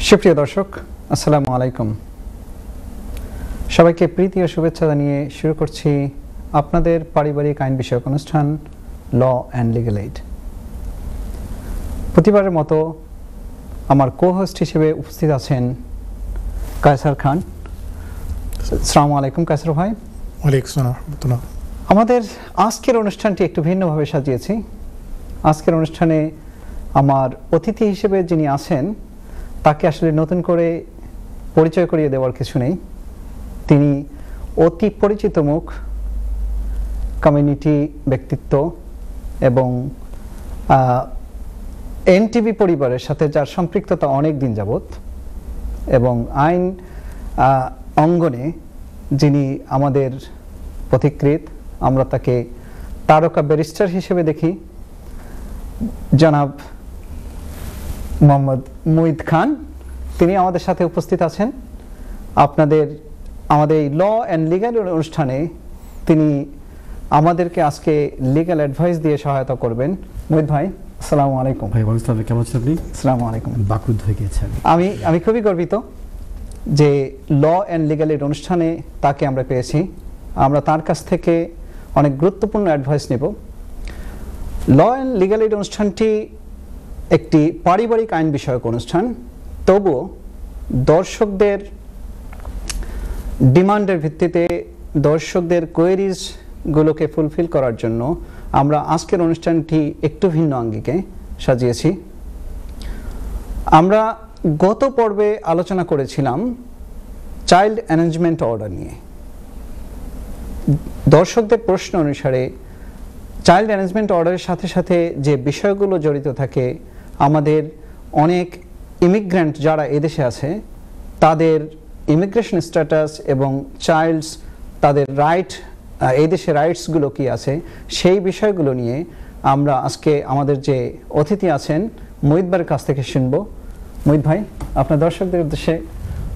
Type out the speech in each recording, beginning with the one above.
সুপ্রিয় দর্শক, আসসালামু আলাইকুম। সবাইকে প্রীতি ও শুভেচ্ছা জানিয়ে শুরু করছি আপনাদের পারিবারিক আইন বিষয়ক অনুষ্ঠান ল অ্যান্ড লিগ্যাল এইড। প্রতিবারের মতো আমার কো-হোস্ট হিসেবে উপস্থিত আছেন কায়সার খান। আসসালামু আলাইকুম কায়সার ভাই। ওয়ালাইকুম আসসালাম ওয়া রাহমাতুল্লাহ। আমাদের আজকের অনুষ্ঠানটি একটু ভিন্নভাবে সাজিয়েছি। আজকের অনুষ্ঠানে আমার অতিথি হিসেবে যিনি আছেন তাকে আসলে নতুন করে পরিচয় করিয়ে দেওয়ার কিছু নেই। তিনি অতি পরিচিত মুখ, কমিউনিটি ব্যক্তিত্ব এবং এনটিভি পরিবারের সাথে যার সম্পৃক্ততা অনেক দিন যাবৎ এবং আইন অঙ্গনে যিনি আমাদের পথিকৃৎ, আমরা তাকে তারকা ব্যারিস্টার হিসেবে দেখি, জনাব মোহাম্মদ মুঈদ খান। তিনি আমাদের সাথে উপস্থিত আছেন। আমাদের এই ল অ্যান্ড লিগ্যাল অনুষ্ঠানে তিনি আমাদেরকে আজকে লিগ্যাল অ্যাডভাইস দিয়ে সহায়তা করবেন। মুঈদ ভাই, আসসালামু আলাইকুম। ভাই ওয়ালাইকুম, কেমন আছেন আপনি? আসসালামু আলাইকুম। বাকরুদ্ধ হয়ে গিয়েছেন। আমি খুবই গর্বিত যে ল অ্যান্ড লিগ্যাল এর অনুষ্ঠানে তাকে আমরা পেয়েছি। আমরা তার কাছ থেকে অনেক গুরুত্বপূর্ণ অ্যাডভাইস নেব। ল অ্যান্ড লিগ্যাল এর অনুষ্ঠানটি একটি পারিবারিক আইন বিষয়ক অনুষ্ঠান, তবুও দর্শকদের ডিমান্ডের ভিত্তিতে দর্শকদের কোয়েরিজগুলোকে ফুলফিল করার জন্য আমরা আজকের অনুষ্ঠানটি একটু ভিন্ন আঙ্গিকে সাজিয়েছি। আমরা গত পর্বে আলোচনা করেছিলাম চাইল্ড অ্যারেঞ্জমেন্ট অর্ডার নিয়ে। দর্শকদের প্রশ্ন অনুসারে চাইল্ড অ্যারেঞ্জমেন্ট অর্ডারের সাথে সাথে যে বিষয়গুলো জড়িত থাকে, আমাদের অনেক ইমিগ্রেন্ট যারা এদেশে আছে তাদের ইমিগ্রেশন স্ট্যাটাস এবং চাইল্ডস তাদের রাইট, এই দেশে রাইটসগুলো কি আছে সেই বিষয়গুলো নিয়ে আমরা আজকে আমাদের যে অতিথি আছেন মুঈদ ভাইয়ের কাছ থেকে শুনবো। মুঈদ ভাই, আপনার দর্শকদের উদ্দেশ্যে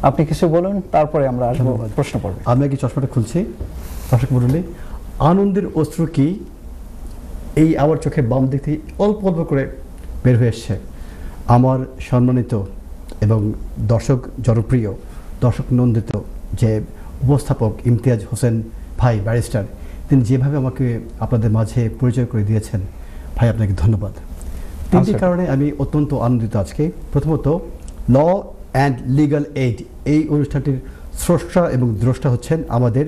আপনি কিছু বলুন, তারপরে আমরা আসবো প্রশ্ন পড়বে। আমি কি চশমাটা খুলছি? দর্শক মণ্ডলী, আনন্দের অশ্রু কি এই আমার চোখের বাম দিক থেকে অল্প অল্প করে বের হয়ে এসছে। আমার সম্মানিত এবং দর্শক জনপ্রিয়, দর্শক নন্দিত যে উপস্থাপক ইমতিয়াজ হোসেন ভাই ব্যারিস্টার, তিনি যেভাবে আমাকে আপনাদের মাঝে পরিচয় করে দিয়েছেন, ভাই আপনাকে ধন্যবাদ। তিনটি কারণে আমি অত্যন্ত আনন্দিত আজকে। প্রথমত, ল অ্যান্ড লিগ্যাল এইড এই অনুষ্ঠানটির স্রষ্টা এবং দ্রষ্টা হচ্ছেন আমাদের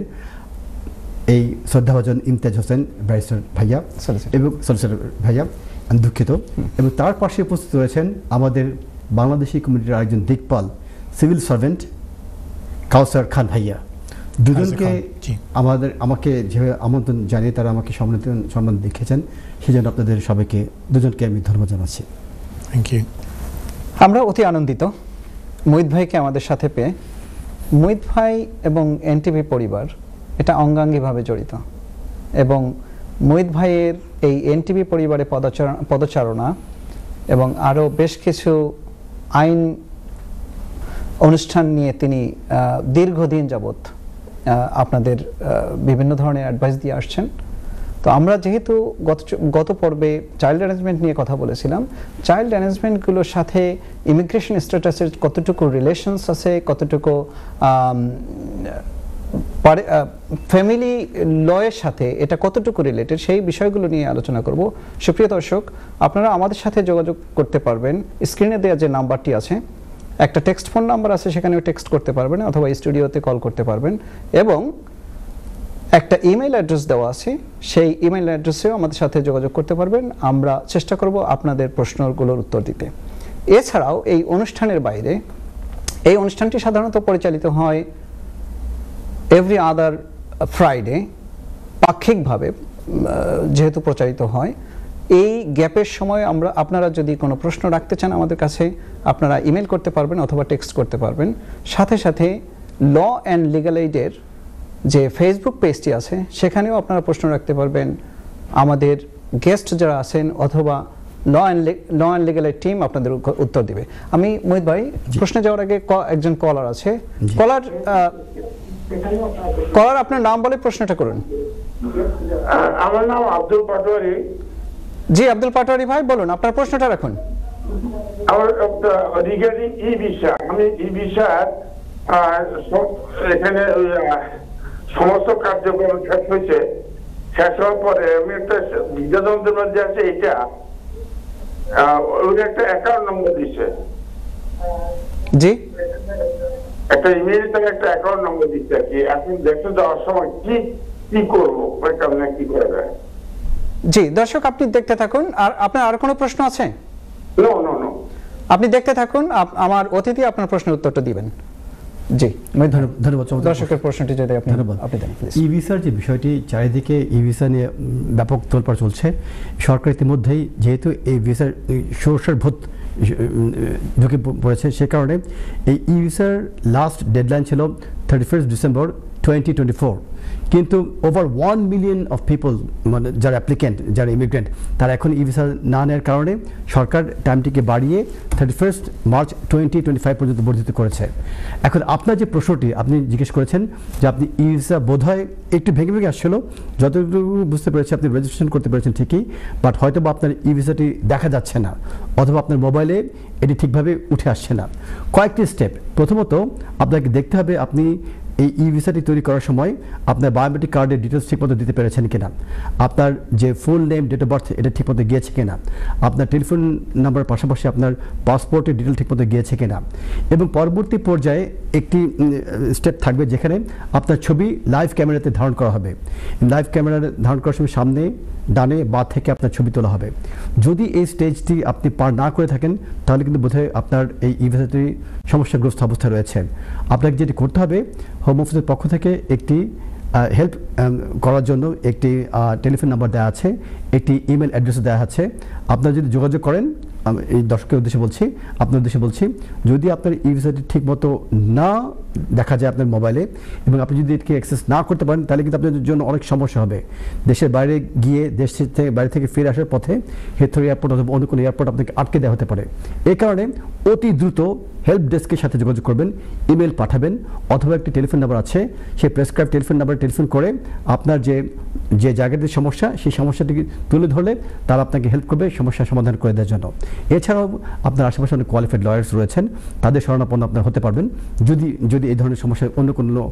এই শ্রদ্ধাভাজন ইমতিয়াজ হোসেন ব্যারিস্টার ভাইয়া এবং সলিসিটর ভাইয়া, আমি দুঃখিত। এবং তার পাশে উপস্থিত রয়েছেন আমাদের বাংলাদেশি কমিউনিটির আরেকজন দিকপাল, সিভিল সার্ভেন্ট কাউসার খান ভাইয়া। দুজনকে আমাকে যেভাবে আমন্ত্রণ জানিয়ে তারা আমাকে সম্মান দেখিয়েছেন, সেজন্য আপনাদের সবাইকে দুজনকে আমি ধন্যবাদ জানাচ্ছি। Thank you. আমরা অতি আনন্দিত মুঈদ ভাইকে আমাদের সাথে পেয়ে। মুঈদ ভাই এবং এনটিভি পরিবার এটা অঙ্গাঙ্গিভাবে জড়িত এবং মুঈদ ভাইয়ের এই এনটিভি পরিবারে পদচারণা এবং আরও বেশ কিছু আইন অনুষ্ঠান নিয়ে তিনি দীর্ঘদিন যাবৎ আপনাদের বিভিন্ন ধরনের অ্যাডভাইস দিয়ে আসছেন। তো আমরা যেহেতু গত পর্বে চাইল্ড অ্যারেঞ্জমেন্ট নিয়ে কথা বলেছিলাম, চাইল্ড অ্যারেঞ্জমেন্টগুলোর সাথে ইমিগ্রেশন স্ট্যাটাসের কতটুকু রিলেশনস আছে, কতটুকু ফ্যামিলি লয়ের সাথে এটা কতটুকু রিলেটেড, সেই বিষয়গুলো নিয়ে আলোচনা করব। সুপ্রিয় দর্শক, আপনারা আমাদের সাথে যোগাযোগ করতে পারবেন। স্ক্রিনে দেওয়া যে নাম্বারটি আছে, একটা টেক্সট ফোন নাম্বার আছে, সেখানেও টেক্সট করতে পারবেন অথবা স্টুডিওতে কল করতে পারবেন, এবং একটা ইমেল অ্যাড্রেস দেওয়া আছে, সেই ইমেল অ্যাড্রেসেও আমাদের সাথে যোগাযোগ করতে পারবেন। আমরা চেষ্টা করব আপনাদের প্রশ্নগুলোর উত্তর দিতে। এছাড়াও এই অনুষ্ঠানের বাইরে, এই অনুষ্ঠানটি সাধারণত পরিচালিত হয় এভরি আদার ফ্রাইডে, পাক্ষিকভাবে যেহেতু প্রচারিত হয়। এই গ্যাপের সময় আপনারা যদি কোনো প্রশ্ন রাখতে চান আমাদের কাছে, আপনারা ইমেল করতে পারবেন অথবা টেক্সট করতে পারবেন। সাথে সাথে ল অ্যান্ড লিগ্যাল এইডের যে ফেসবুক পেজটি আছে, সেখানেও আপনারা প্রশ্ন রাখতে পারবেন। আমাদের গেস্ট যারা আছেন অথবা law and legal aid team আপনাদের উত্তর দিবে। আমি মুঈদ ভাই, প্রশ্নে যাওয়ার আগে একজন কলার আছে। কলার আপনার নাম বলে প্রশ্নটা করুন। আমার নাম আব্দুল পাটোয়ারি। জি আব্দুল পাটোয়ারি ভাই, বলুন আপনার প্রশ্নটা রাখুন। আমার রিগার্ডিং ই ভিসা, আমি ই ভিসার এখানে সমস্ত কার্যক্রম শেষ হয়েছে। শেষ হওয়ার পরে আমি একটা বিদ্যাযন্ত্রের মধ্যে আছে এটা, ওই একটা অ্যাকাউন্ট নম্বর দিচ্ছে, জি একটা ইমেল থেকে একটা অ্যাকাউন্ট নম্বর দিচ্ছে আর কি। এখন দেখতে যাওয়ার সময় কি কি করবো, কেমন কি করা যায়? জি দর্শক, আপনি দেখতে থাকুন। আর আপনার আর কোনো প্রশ্ন আছে? নো নো নো, আপনি দেখতে থাকুন, আমার অতিথি আপনার প্রশ্নের উত্তরটা দিবেন। জি ধন্যবাদ। দর্শকের প্রশ্নটি যদি আপনি ধন্যবাদ। আপনি দেন প্লিজ। ই ভিসার যে বিষয়টি, চারিদিকে ই ভিসা নিয়ে ব্যাপক তোলপাড় চলছে। সরকার ইতিমধ্যেই যেহেতু এই ভিসার সরষের ভূত ঢুকে পড়েছে, সে কারণে এই ই ভিসার লাস্ট ডেডলাইন ছিল 31 ডিসেম্বর 2024, কিন্তু ওভার 1 মিলিয়ন অফ পিপল, মানে যারা অ্যাপ্লিক্যান্ট, যারা ইমিগ্রেন্ট, তারা এখন ই ভিসা না নেওয়ার কারণে সরকার টাইমটিকে বাড়িয়ে 31 মার্চ 2025 পর্যন্ত বর্ধিত করেছে। এখন আপনার যে প্রশ্নটি আপনি জিজ্ঞেস করেছেন যে আপনি ই ভিসা বোধহয় একটু ভেঙে ভেঙে আসছিল, যতটুকু বুঝতে পেরেছি আপনি রেজিস্ট্রেশন করতে পেরেছেন ঠিকই, বাট হয়তো বা আপনার ই ভিসাটি দেখা যাচ্ছে না, অথবা আপনার মোবাইলে এটি ঠিকভাবে উঠে আসছে না। কয়েকটি স্টেপ। প্রথমত আপনাকে দেখতে হবে আপনি এই ই ভিসাটি তৈরি করার সময় আপনার বায়োমেট্রিক কার্ডের ডিটেলস ঠিকমতো দিতে পেরেছেন কিনা, আপনার যে full name, date of birth এটা ঠিকমতো গিয়েছে কিনা, আপনার টেলিফোন নাম্বারের পাশাপাশি আপনার পাসপোর্টের ডিটেল ঠিকমতো গিয়েছে কিনা। এবং পরবর্তী পর্যায়ে একটি স্টেপ থাকবে যেখানে আপনার ছবি লাইভ ক্যামেরাতে ধারণ করা হবে। লাইভ ক্যামেরা ধারণ করার সময় সামনে, ডানে, বা থেকে আপনার ছবি তোলা হবে। যদি এই স্টেজটি আপনি পার না করে থাকেন তাহলে কিন্তু বোধহয় আপনার এই ই ভিসাটি সমস্যাগ্রস্ত অবস্থায় রয়েছে। আপনাকে যেটি করতে হবে, হোম অফিসের পক্ষ থেকে একটি হেল্প করার জন্য একটি টেলিফোন নাম্বার দেওয়া আছে, একটি ইমেল অ্যাড্রেসও দেওয়া আছে। আপনারা যদি যোগাযোগ করেন, এই দর্শকের উদ্দেশ্যে বলছি, আপনার উদ্দেশ্যে বলছি, যদি আপনার ই ভিসাটি ঠিক মতো না দেখা যায় আপনার মোবাইলে, এবং আপনি যদি এটিকে অ্যাক্সেস না করতে পারেন, তাহলে কিন্তু আপনাদের জন্য অনেক সমস্যা হবে। দেশের বাইরে গিয়ে, দেশ থেকে বাইরে থেকে ফিরে আসার পথে হেথ্রো এয়ারপোর্ট অথবা অন্য কোনো এয়ারপোর্ট আপনাকে আটকে দেওয়া হতে পারে। এই কারণে অতি দ্রুত হেল্প ডেস্কের সাথে যোগাযোগ করবেন, ইমেল পাঠাবেন, অথবা একটি টেলিফোন নাম্বার আছে, সেই প্রেসক্রাইব টেলিফোন নাম্বারে টেলিফোন করে আপনার যে জায়গাতে সমস্যা, সেই সমস্যাটিকে তুলে ধরলে তারা আপনাকে হেল্প করবে সমস্যার সমাধান করে দেওয়ার জন্য। এছাড়াও আপনার আশেপাশে অনেক কোয়ালিফাইড লয়ার্স রয়েছেন, তাদের শরণাপন্ন আপনার হতে পারবেন যদি এই ধরনের সমস্যা অন্য কোনো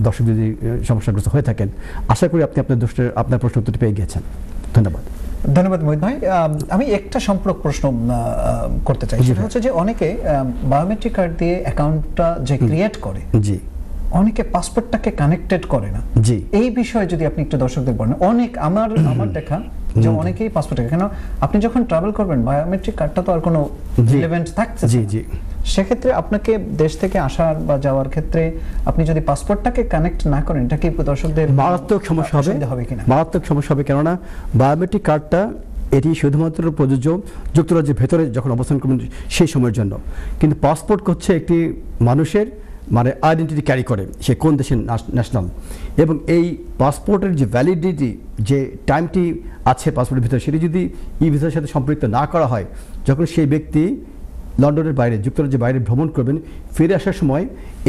দর্শক যদি সমস্যাগ্রস্ত হয়ে থাকেন। আশা করি আপনি আপনার প্রশ্ন উত্তরটি পেয়ে গিয়েছেন। ধন্যবাদ। ধন্যবাদ মোহিত ভাই। আমি একটা সম্পূরক প্রশ্ন করতে চাই, সেটা হচ্ছে যে অনেকে বায়োমেট্রিক কার্ড দিয়ে অ্যাকাউন্টটা যে ক্রিয়েট করে, জি, অনেকে পাসপোর্টটাকে কানেক্টেড করে না। জি, এই বিষয়ে যদি আপনি একটু দর্শকদের বলেন। অনেক আমার দেখা যে অনেকেই পাসপোর্ট, কেন আপনি যখন ট্রাভেল করবেন বায়োমেট্রিক কার্ডটা তো আর কোনো রিলেভেন্ট থাকছে। জি জি, সেক্ষেত্রে আপনাকে দেশ থেকে আসার বা যাওয়ার ক্ষেত্রে আপনি যদি পাসপোর্টটাকে কানেক্ট না করেন, এটা কি দর্শকদের মারাত্মক সমস্যা হবে কিনা? মারাত্মক সমস্যা হবে, কেননা বায়োমেট্রিক কার্ডটা এটি শুধুমাত্র প্রযোজ্য যুক্তরাজ্যের ভেতরে যখন অবস্থান করবেন সেই সময়ের জন্য, কিন্তু পাসপোর্ট হচ্ছে একটি মানুষের আইডেন্টিটি ক্যারি করে সে কোন দেশের ন্যাশনাল, এবং এই পাসপোর্টের যে ভ্যালিডিটি, যে টাইমটি আছে পাসপোর্টের ভিতরে, সেটি যদি ই ভিসার সাথে সম্পৃক্ত না করা হয়, যখন সেই ব্যক্তি লন্ডনের বাইরে, যুক্তরাজ্যের বাইরে ভ্রমণ করবেন, ফিরে আসার সময়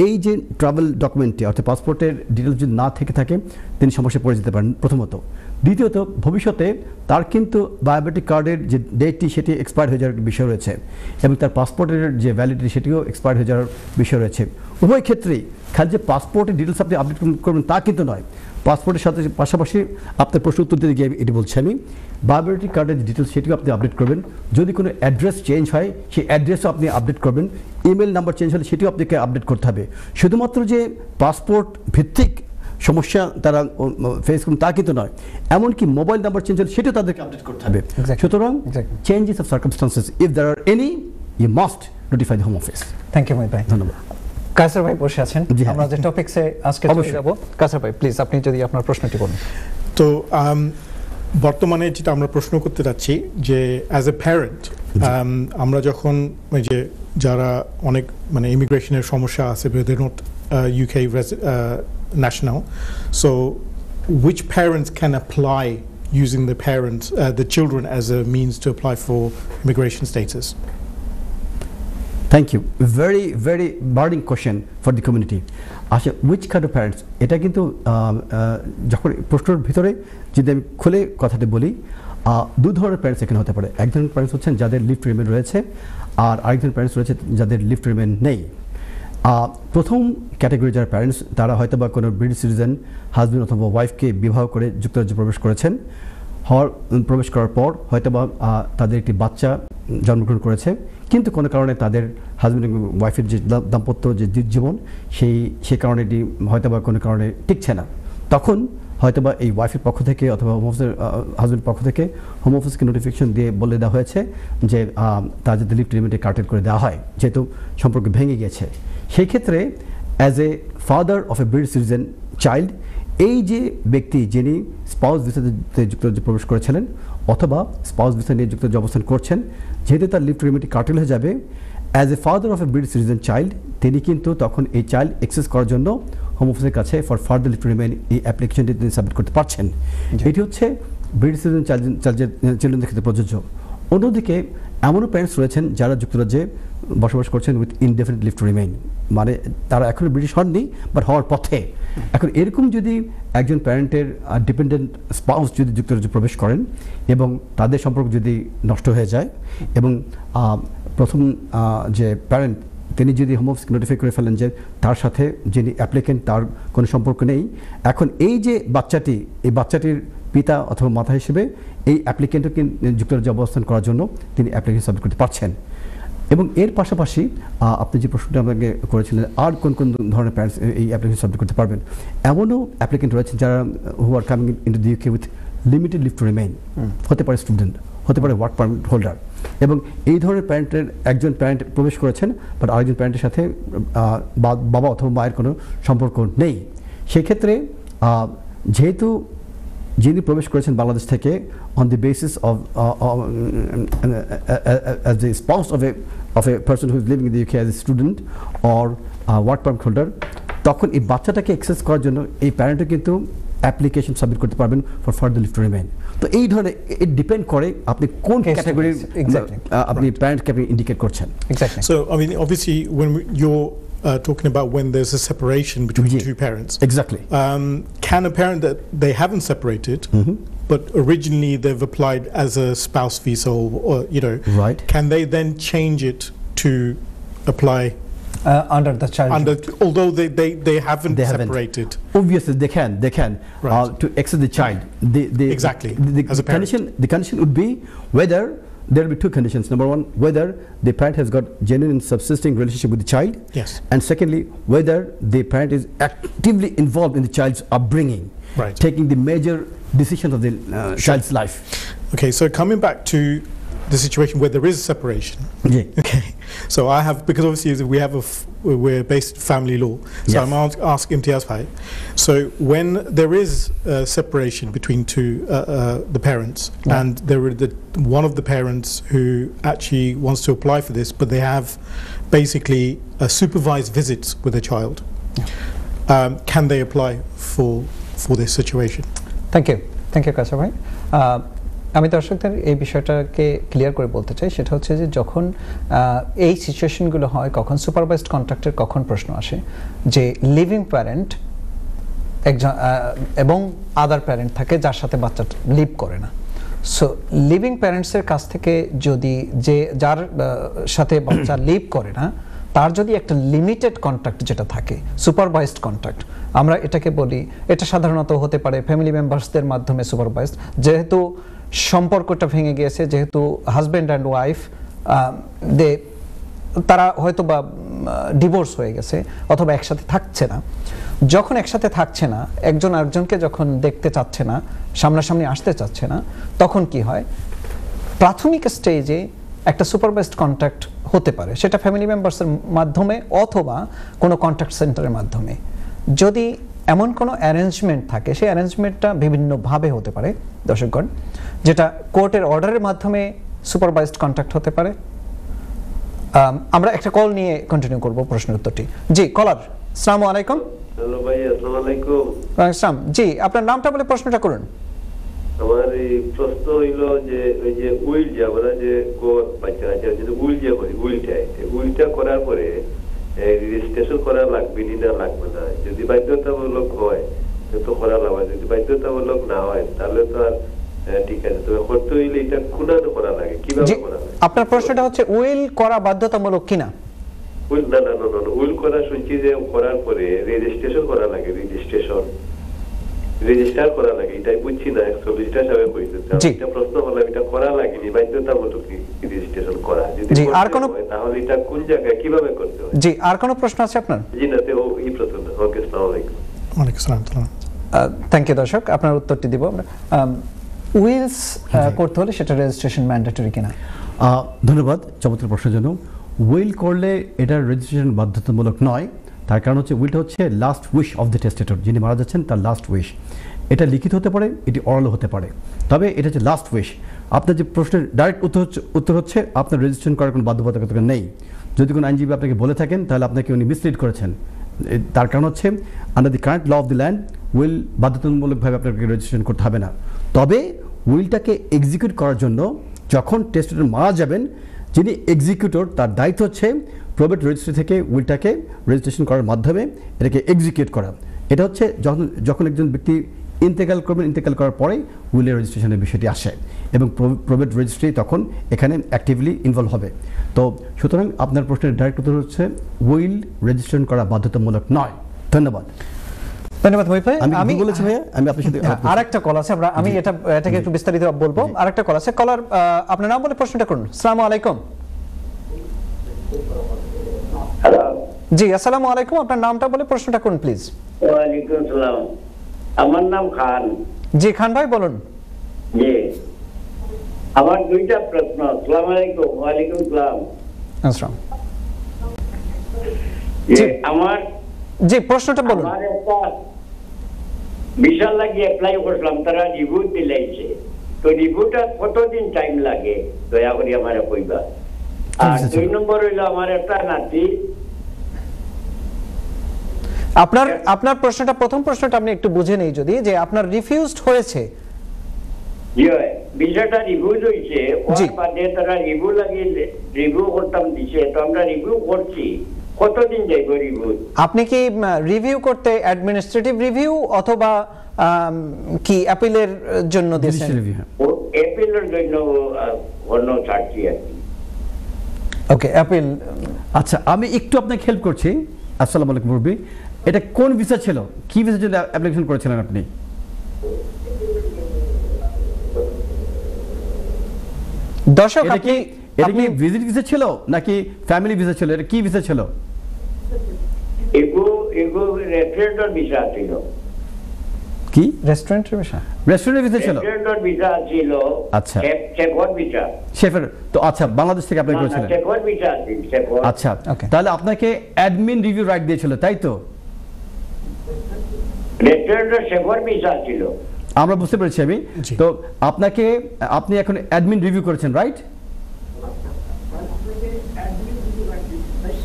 এই যে ট্রাভেল ডকুমেন্টটি অর্থাৎ পাসপোর্টের ডিটেলস যদি না থেকে থাকে, তিনি সমস্যায় পড়ে যেতে পারেন প্রথমত। দ্বিতীয়ত, ভবিষ্যতে তার কিন্তু বায়োমেট্রিক কার্ডের যে ডেটটি সেটি এক্সপায়ার হয়ে যাওয়ার বিষয় রয়েছে, এবং তার পাসপোর্টের যে ভ্যালিডিটি সেটিও এক্সপায়ার হয়ে যাওয়ার বিষয় রয়েছে। উভয় ক্ষেত্রেই খালি যে পাসপোর্টের ডিটেলস আপনি আপডেট করবেন তা কিন্তু নয়, পাসপোর্টের সাথে পাশাপাশি আপনার প্রশ্ন উত্তর দিতে গিয়ে এটি বলছি আমি, বায়োমেট্রিক কার্ডের যে ডিটেলস সেটিও আপনি আপডেট করবেন। যদি কোনো অ্যাড্রেস চেঞ্জ হয়, সেই অ্যাড্রেসও আপনি আপডেট করবেন। ইমেল নাম্বার চেঞ্জ হলে সেটিও আপনাকে আপডেট করতে হবে। শুধুমাত্র যে পাসপোর্ট ভিত্তিক সমস্যা তারা ফেস করুন তা কিন্তু নয়, এমনকি মোবাইল নাম্বার চেঞ্জ হলে সেটাও তাদেরকে আপডেট করতে হবে। সুতরাং changes of circumstances, if there are any, you must notify the home office. Thank you Mohit ভাই। ধন্যবাদ। কায়সার ভাই বসে আছেন, আমরা যে টপিকসে আজকে চলে যাব। কায়সার ভাই প্লিজ আপনি যদি আপনার প্রশ্নটি বলেন। তো বর্তমানে যেটা আমরা প্রশ্ন করতে যাচ্ছি যে অ্যাজ এ প্যারেন্ট, আমরা যখন ওই যে যারা অনেক ইমিগ্রেশনের সমস্যা আছে, they not UK national, so which parents can apply using the children as a means to apply for immigration status? Thank you. Very, very burning question for the community. আচ্ছা, which kind of parents? এটা কিন্তু যখন প্রশ্নের ভিতরে যদি আমি খুলে কথাটি বলি, দু ধরনের প্যারেন্টস এখানে হতে পারে। এক ধরনের প্যারেন্টস হচ্ছেন যাদের লিভ টু রিমেইন রয়েছে, আর আরেকজন প্যারেন্টস রয়েছে যাদের লিভ টু রিমেইন নেই। প্রথম ক্যাটাগরি যারা প্যারেন্টস, তারা হয়তো বা কোনো ব্রিটিশ সিটিজেন হাজব্যান্ড অথবা ওয়াইফকে বিবাহ করে যুক্তরাজ্যে প্রবেশ করার পর হয়তো বা তাদের একটি বাচ্চা জন্মগ্রহণ করেছে, কিন্তু কোনো কারণে তাদের হাজব্যান্ড এবং ওয়াইফের যে দাম্পত্য যে জীবন সেই কারণে এটি হয়তো বা কোনো কারণে টিকছে না। তখন হয়তোবা এই ওয়াইফের পক্ষ থেকে অথবা হোম অফিসের হাজব্যান্ডের পক্ষ থেকে হোম অফিসকে নোটিফিকেশন দিয়ে বলে দেওয়া হয়েছে যে তার যাতে লিভ টু রিমেইনটি কার্টেড করে দেওয়া হয়, যেহেতু সম্পর্ক ভেঙে গিয়েছে। সেই ক্ষেত্রে as a father of A British citizen child, এই যে ব্যক্তি যিনি স্পাউস ভিসাতে যুক্তরাজ্যে প্রবেশ করেছিলেন অথবা স্পাউস ভিসা নিয়ে যুক্তরাজ্যে অবস্থান করছেন, যেহেতু তার লিভ টু রিমেইনটি কার্টেল হয়ে যাবে, as a father of A British citizen child তিনি কিন্তু তখন এই চাইল্ড অ্যাক্সেস করার জন্য হোম অফিসের কাছে for further leave to remain এই অ্যাপ্লিকেশনটি তিনি সাবমিট করতে পারছেন। এটি হচ্ছে ব্রিটিশ সিটিজেন চিলড্রেনদের ক্ষেত্রে প্রযোজ্য। অন্যদিকে এমনও প্যারেন্টস রয়েছেন যারা যুক্তরাজ্যে বসবাস করছেন with indefinite leave to remain, মানে তারা এখনও ব্রিটিশ হননি বাট হওয়ার পথে। এখন এরকম যদি একজন প্যারেন্টের ডিপেন্ডেন্ট স্পাউস যদি যুক্তরাজ্যে প্রবেশ করেন এবং তাদের সম্পর্ক যদি নষ্ট হয়ে যায় এবং প্রথম যে প্যারেন্ট তিনি যদি হোম অফিসকে নোটিফাই করে ফেলেন যে তার সাথে যিনি অ্যাপ্লিকেন্ট তার কোনো সম্পর্ক নেই, এখন এই যে বাচ্চাটির পিতা অথবা মাতা হিসেবে এই অ্যাপ্লিকেন্টকে যুক্তরাজ্যে অবস্থান করার জন্য তিনি অ্যাপ্লিকেশন সাবমিট করতে পারছেন। এবং এর পাশাপাশি আপনি যে প্রশ্নটা আমাকে করেছিলেন আর কোন কোন ধরনের প্যারেন্টস এই অ্যাপ্লিকেশন সাবমিট করতে পারবেন, এমনও অ্যাপ্লিকেন্ট রয়েছেন যারা who are coming into the UK with limited leave to remain, হতে পারে স্টুডেন্ট, হতে পারে ওয়ার্ক পারমিট হোল্ডার, এবং এই ধরনের প্যারেন্টের একজন প্যারেন্ট প্রবেশ করেছেন বাট আরেকজন প্যারেন্টের সাথে বাবা অথবা মায়ের কোনো সম্পর্ক নেই। সেক্ষেত্রে যেহেতু যিনি প্রবেশ করেছেন বাংলাদেশ থেকে on the basis of as the spouse of a person who is living in the UK as a student or work permit holder, তখন এই বাচ্চাটাকে অ্যাক্সেস করার জন্য এই প্যারেন্টও কিন্তু অ্যাপ্লিকেশন সাবমিট করতে পারবেন for further leave to remain. তো এই ধরনের ইট ডিপেন্ড করে আপনি কোন ক্যাটাগরির আপনি প্যারেন্টকে আপনি ইন্ডিকেট করছেন। So I mean obviously when you're talking about when there's a separation between two parents. Exactly. Can a parent that they haven't separated, but originally they've applied as a spouse visa or right, can they then change it to apply under the child? Although they haven't separated. Obviously they can right. To access the child. Exactly. As a parent. The condition would be whether there will be two conditions. Number one, whether the parent has got genuine subsisting relationship with the child. Yes. And secondly, whether the parent is actively involved in the child's upbringing, right, taking the major decisions of the child's life. Okay, so coming back to the situation where there is separation. Yeah. Okay. So I have, because obviously we're based family law. So yes. I'm asking Imtiaz Bhai. So when there is separation between the parents, and there are one of the parents who actually wants to apply for this, but they have basically supervised visits with a child, can they apply for this situation? Thank you কাসর ভাই। আমি দর্শকদের এই বিষয়টাকে clear করে বলতে চাই, সেটা হচ্ছে যে যখন এই সিচুয়েশনগুলো হয়, কখন সুপারভাইজড কন্ট্রাক্টের কখন প্রশ্ন আসে যে লিভিং প্যারেন্ট একজন এবং আদার প্যারেন্ট থাকে যার সাথে বাচ্চা লিভ করে না। সো লিভিং প্যারেন্টসের কাছ থেকে যদি যার সাথে বাচ্চা লিভ করে না তার যদি একটা লিমিটেড কন্ট্রাক্ট যেটা থাকে সুপারভাইজড কন্ট্রাক্ট আমরা এটাকে বলি, এটা সাধারণত হতে পারে ফ্যামিলি মেম্বার্সদের মাধ্যমে সুপারভাইজড, যেহেতু সম্পর্কটা ভেঙে গিয়েছে, যেহেতু হাজব্যান্ড অ্যান্ড ওয়াইফ তারা হয়তো বা ডিভোর্স হয়ে গেছে অথবা একসাথে থাকছে না। যখন একসাথে থাকছে না, একজন আরেকজনকে যখন দেখতে চাচ্ছে না, সামনাসামনি আসতে চাচ্ছে না, তখন কি হয়, প্রাথমিক স্টেজে একটা সুপারভাইজড কন্ট্রাক্ট হতে পারে, সেটা ফ্যামিলি মেম্বার্সের মাধ্যমে অথবা কোনো কন্ট্যাক্ট সেন্টারের মাধ্যমে। যদি এমন কোনো অ্যারেঞ্জমেন্ট থাকে, সেই অ্যারেঞ্জমেন্টটা বিভিন্নভাবে হতে পারে দর্শকগণ, যেটা কোর্টের অর্ডারের মাধ্যমে সুপারভাইজড কন্ট্রাক্ট হতে পারে। আমরা একটা কল নিয়ে কন্টিনিউ করব প্রশ্নের উত্তরটি। জি কলার, আসসালামু আলাইকুম। হ্যালো ভাই, আসসালামু আলাইকুম। আসসালাম। জি আপনার নামটা বলে প্রশ্নটা করুন। আমার এই প্রশ্ন হইলো যে ওই যে উইল যে আমরা যে বাচ্চা আছে যদি উইল যে করি, উইলটা করার পরে রেজিস্ট্রেশন করা লাগবে না লাগবে না? যদি বাধ্যতামূলক হয় তো করা লাগবে, যদি বাধ্যতামূলক না হয় তাহলে তো আর ঠিক আছে, তবে করতে হইলে এটা কোনাতে করা লাগে, কিভাবে জি, করা লাগে? আপনার প্রশ্নটা হচ্ছে উইল করা বাধ্যতামূলক কিনা? উইল না না না না, উইল করা শুনছি যে করার পরে রেজিস্ট্রেশন করা লাগে, রেজিস্টার করা লাগে, এটাই বুঝছি না। সলিসিটর সাহেব কইছে, জি। এটা প্রশ্ন হলো এটা করা লাগেনি, বাধ্যতামূলক রেজিস্ট্রেশন করা। যদি জি, করতে আর কোনো- হয়, তাহলে এটা কোন জায়গায় কিভাবে করতে হয়? জি, আর কোনো প্রশ্ন আছে আপনার? জি না, তো এই প্রশ্ন। ওকে, আসসালামু আলাইকুম। ওয়ালাইকুম আসসালাম। থ্যাংক ইউ দর্শক, আপনার উত্তরটি দিব আমরা। উইলস করতে হলে সেটা রেজিস্ট্রেশন ম্যান্ডেটরি কিনা? ধন্যবাদ চমৎকার প্রশ্নের জন্য। উইল করলে এটার রেজিস্ট্রেশন বাধ্যতামূলক নয়। তার কারণ হচ্ছে উইলটা হচ্ছে লাস্ট উইশ অফ দ্য টেস্টেটর, যিনি মারা যাচ্ছেন তার লাস্ট উইশ। এটা লিখিত হতে পারে, এটি অরাল হতে পারে, তবে এটা হচ্ছে লাস্ট উইশ। আপনার যে প্রশ্নের ডাইরেক্ট উত্তর হচ্ছে আপনার রেজিস্ট্রেশন করার কোনো বাধ্যবাধকতা নেই। যদি কোনো আইনজীবী আপনাকে বলে থাকেন তাহলে আপনাকে উনি মিসলিড করেছেন। তার কারণ হচ্ছে under the current law of the land will বাধ্যতামূলকভাবে আপনাকে রেজিস্ট্রেশন করতে হবে না। তবে উইলটাকে এক্সিকিউট করার জন্য যখন টেস্টেটর মারা যাবেন, যিনি এক্সিকিউটর তার দায়িত্ব হচ্ছে প্রবেট রেজিস্ট্রি থেকে উইলটাকে রেজিস্ট্রেশন করার মাধ্যমে এটাকে এক্সিকিউট করা। এটা হচ্ছে যখন একজন ব্যক্তি ইন্তেকাল করবেন, ইন্তেকাল করার পরেই উইলের রেজিস্ট্রেশনের বিষয়টি আসে এবং প্রবেট রেজিস্ট্রি তখন এখানে অ্যাক্টিভলি ইনভলভ হবে। তো সুতরাং আপনার প্রশ্নের ডাইরেক্ট উত্তর হচ্ছে উইল রেজিস্ট্রেশন করা বাধ্যতামূলক নয়। ধন্যবাদ। ধন্যবাদ মহিত ভাই। আমি বলেছি ভাইয়া, আমি আপনার সাথে আরেকটা কল আছে, আমি এটাকে একটু বিস্তারিত বলবো। আরেকটা কল আছে, কলার আপনার নাম বলে প্রশ্নটা করুন। আসসালামু আলাইকুম। হ্যালো, জি, আসসালামু আলাইকুম, আপনার নামটা বলে প্রশ্নটা করুন প্লিজ। ওয়ালাইকুম সালাম। আমার নাম খান। জি খান ভাই বলুন। জি, আমার দুইটা প্রশ্ন। আসসালামু আলাইকুম। ওয়ালাইকুম সালাম। আসসালাম। জি, আমার জি, প্রশ্নটা বলুন। আমার একটা বিশাল লাগে অ্যাপ্লাই করলাম, তারা রিভিউ দিলাইছে। তো রিভিউটা কতদিন টাইম লাগে দয়া করে আমার কইবা। আর দুই নম্বর হইলো আমার একটা নাতি। আপনার প্রশ্নটা, প্রথম প্রশ্নটা আপনি একটু বুঝে নেই যদি, যে আপনার রিফিউজড হয়েছে। বিষয়টা রিভিউজ হয়েছে, ওর বাদে তারা রিভিউ লাগিয়ে রিভিউ করতাম দিছে, তো আমরা রিভিউ করছি। কতদিন যাইব রিভিউ? আপনি কি রিভিউ করতে অ্যাডমিনিস্ট্রেটিভ রিভিউ অথবা কি অ্যাপিলের জন্য দিয়েছেন? অ্যাপিলের জন্য অন্য ছাড়ছি আর কি। ওকে, অ্যাপিল। আচ্ছা, আমি একটু আপনাকে হেল্প করছি। আসসালামু আলাইকুম মুরব্বি, এটা কোন ভিসা ছিল, কি ভিসার জন্য অ্যাপ্লিকেশন করেছিলেন আপনি? দর্শক, এটা কি ভিজিট ভিসা ছিল নাকি ফ্যামিলি ভিসা ছিল? এটা কি ভিসা ছিল? এগো রেস্টুরেন্টের ভিসা ছিল। কি রেস্টুরেন্টের ভিসা? রেস্টুরেন্টের ভিসা ছিল। রেস্টুরেন্টের ভিসা ছিল। আচ্ছা, শেফর ভিসা। শেফের তো আচ্ছা, বাংলাদেশ থেকে অ্যাপ্লাই করেছিলেন। শেফর ভিসা ছিল, শেফর। আচ্ছা, তাহলে আপনাকে অ্যাডমিন রিভিউ রাইট দিয়েছিল, তাই তো? রেস্টুরেন্টের শেফর ভিসা ছিল। আমরা বুঝতে পেরেছি। তো আপনি এখন অ্যাডমিন রিভিউ করেছেন, রাইট?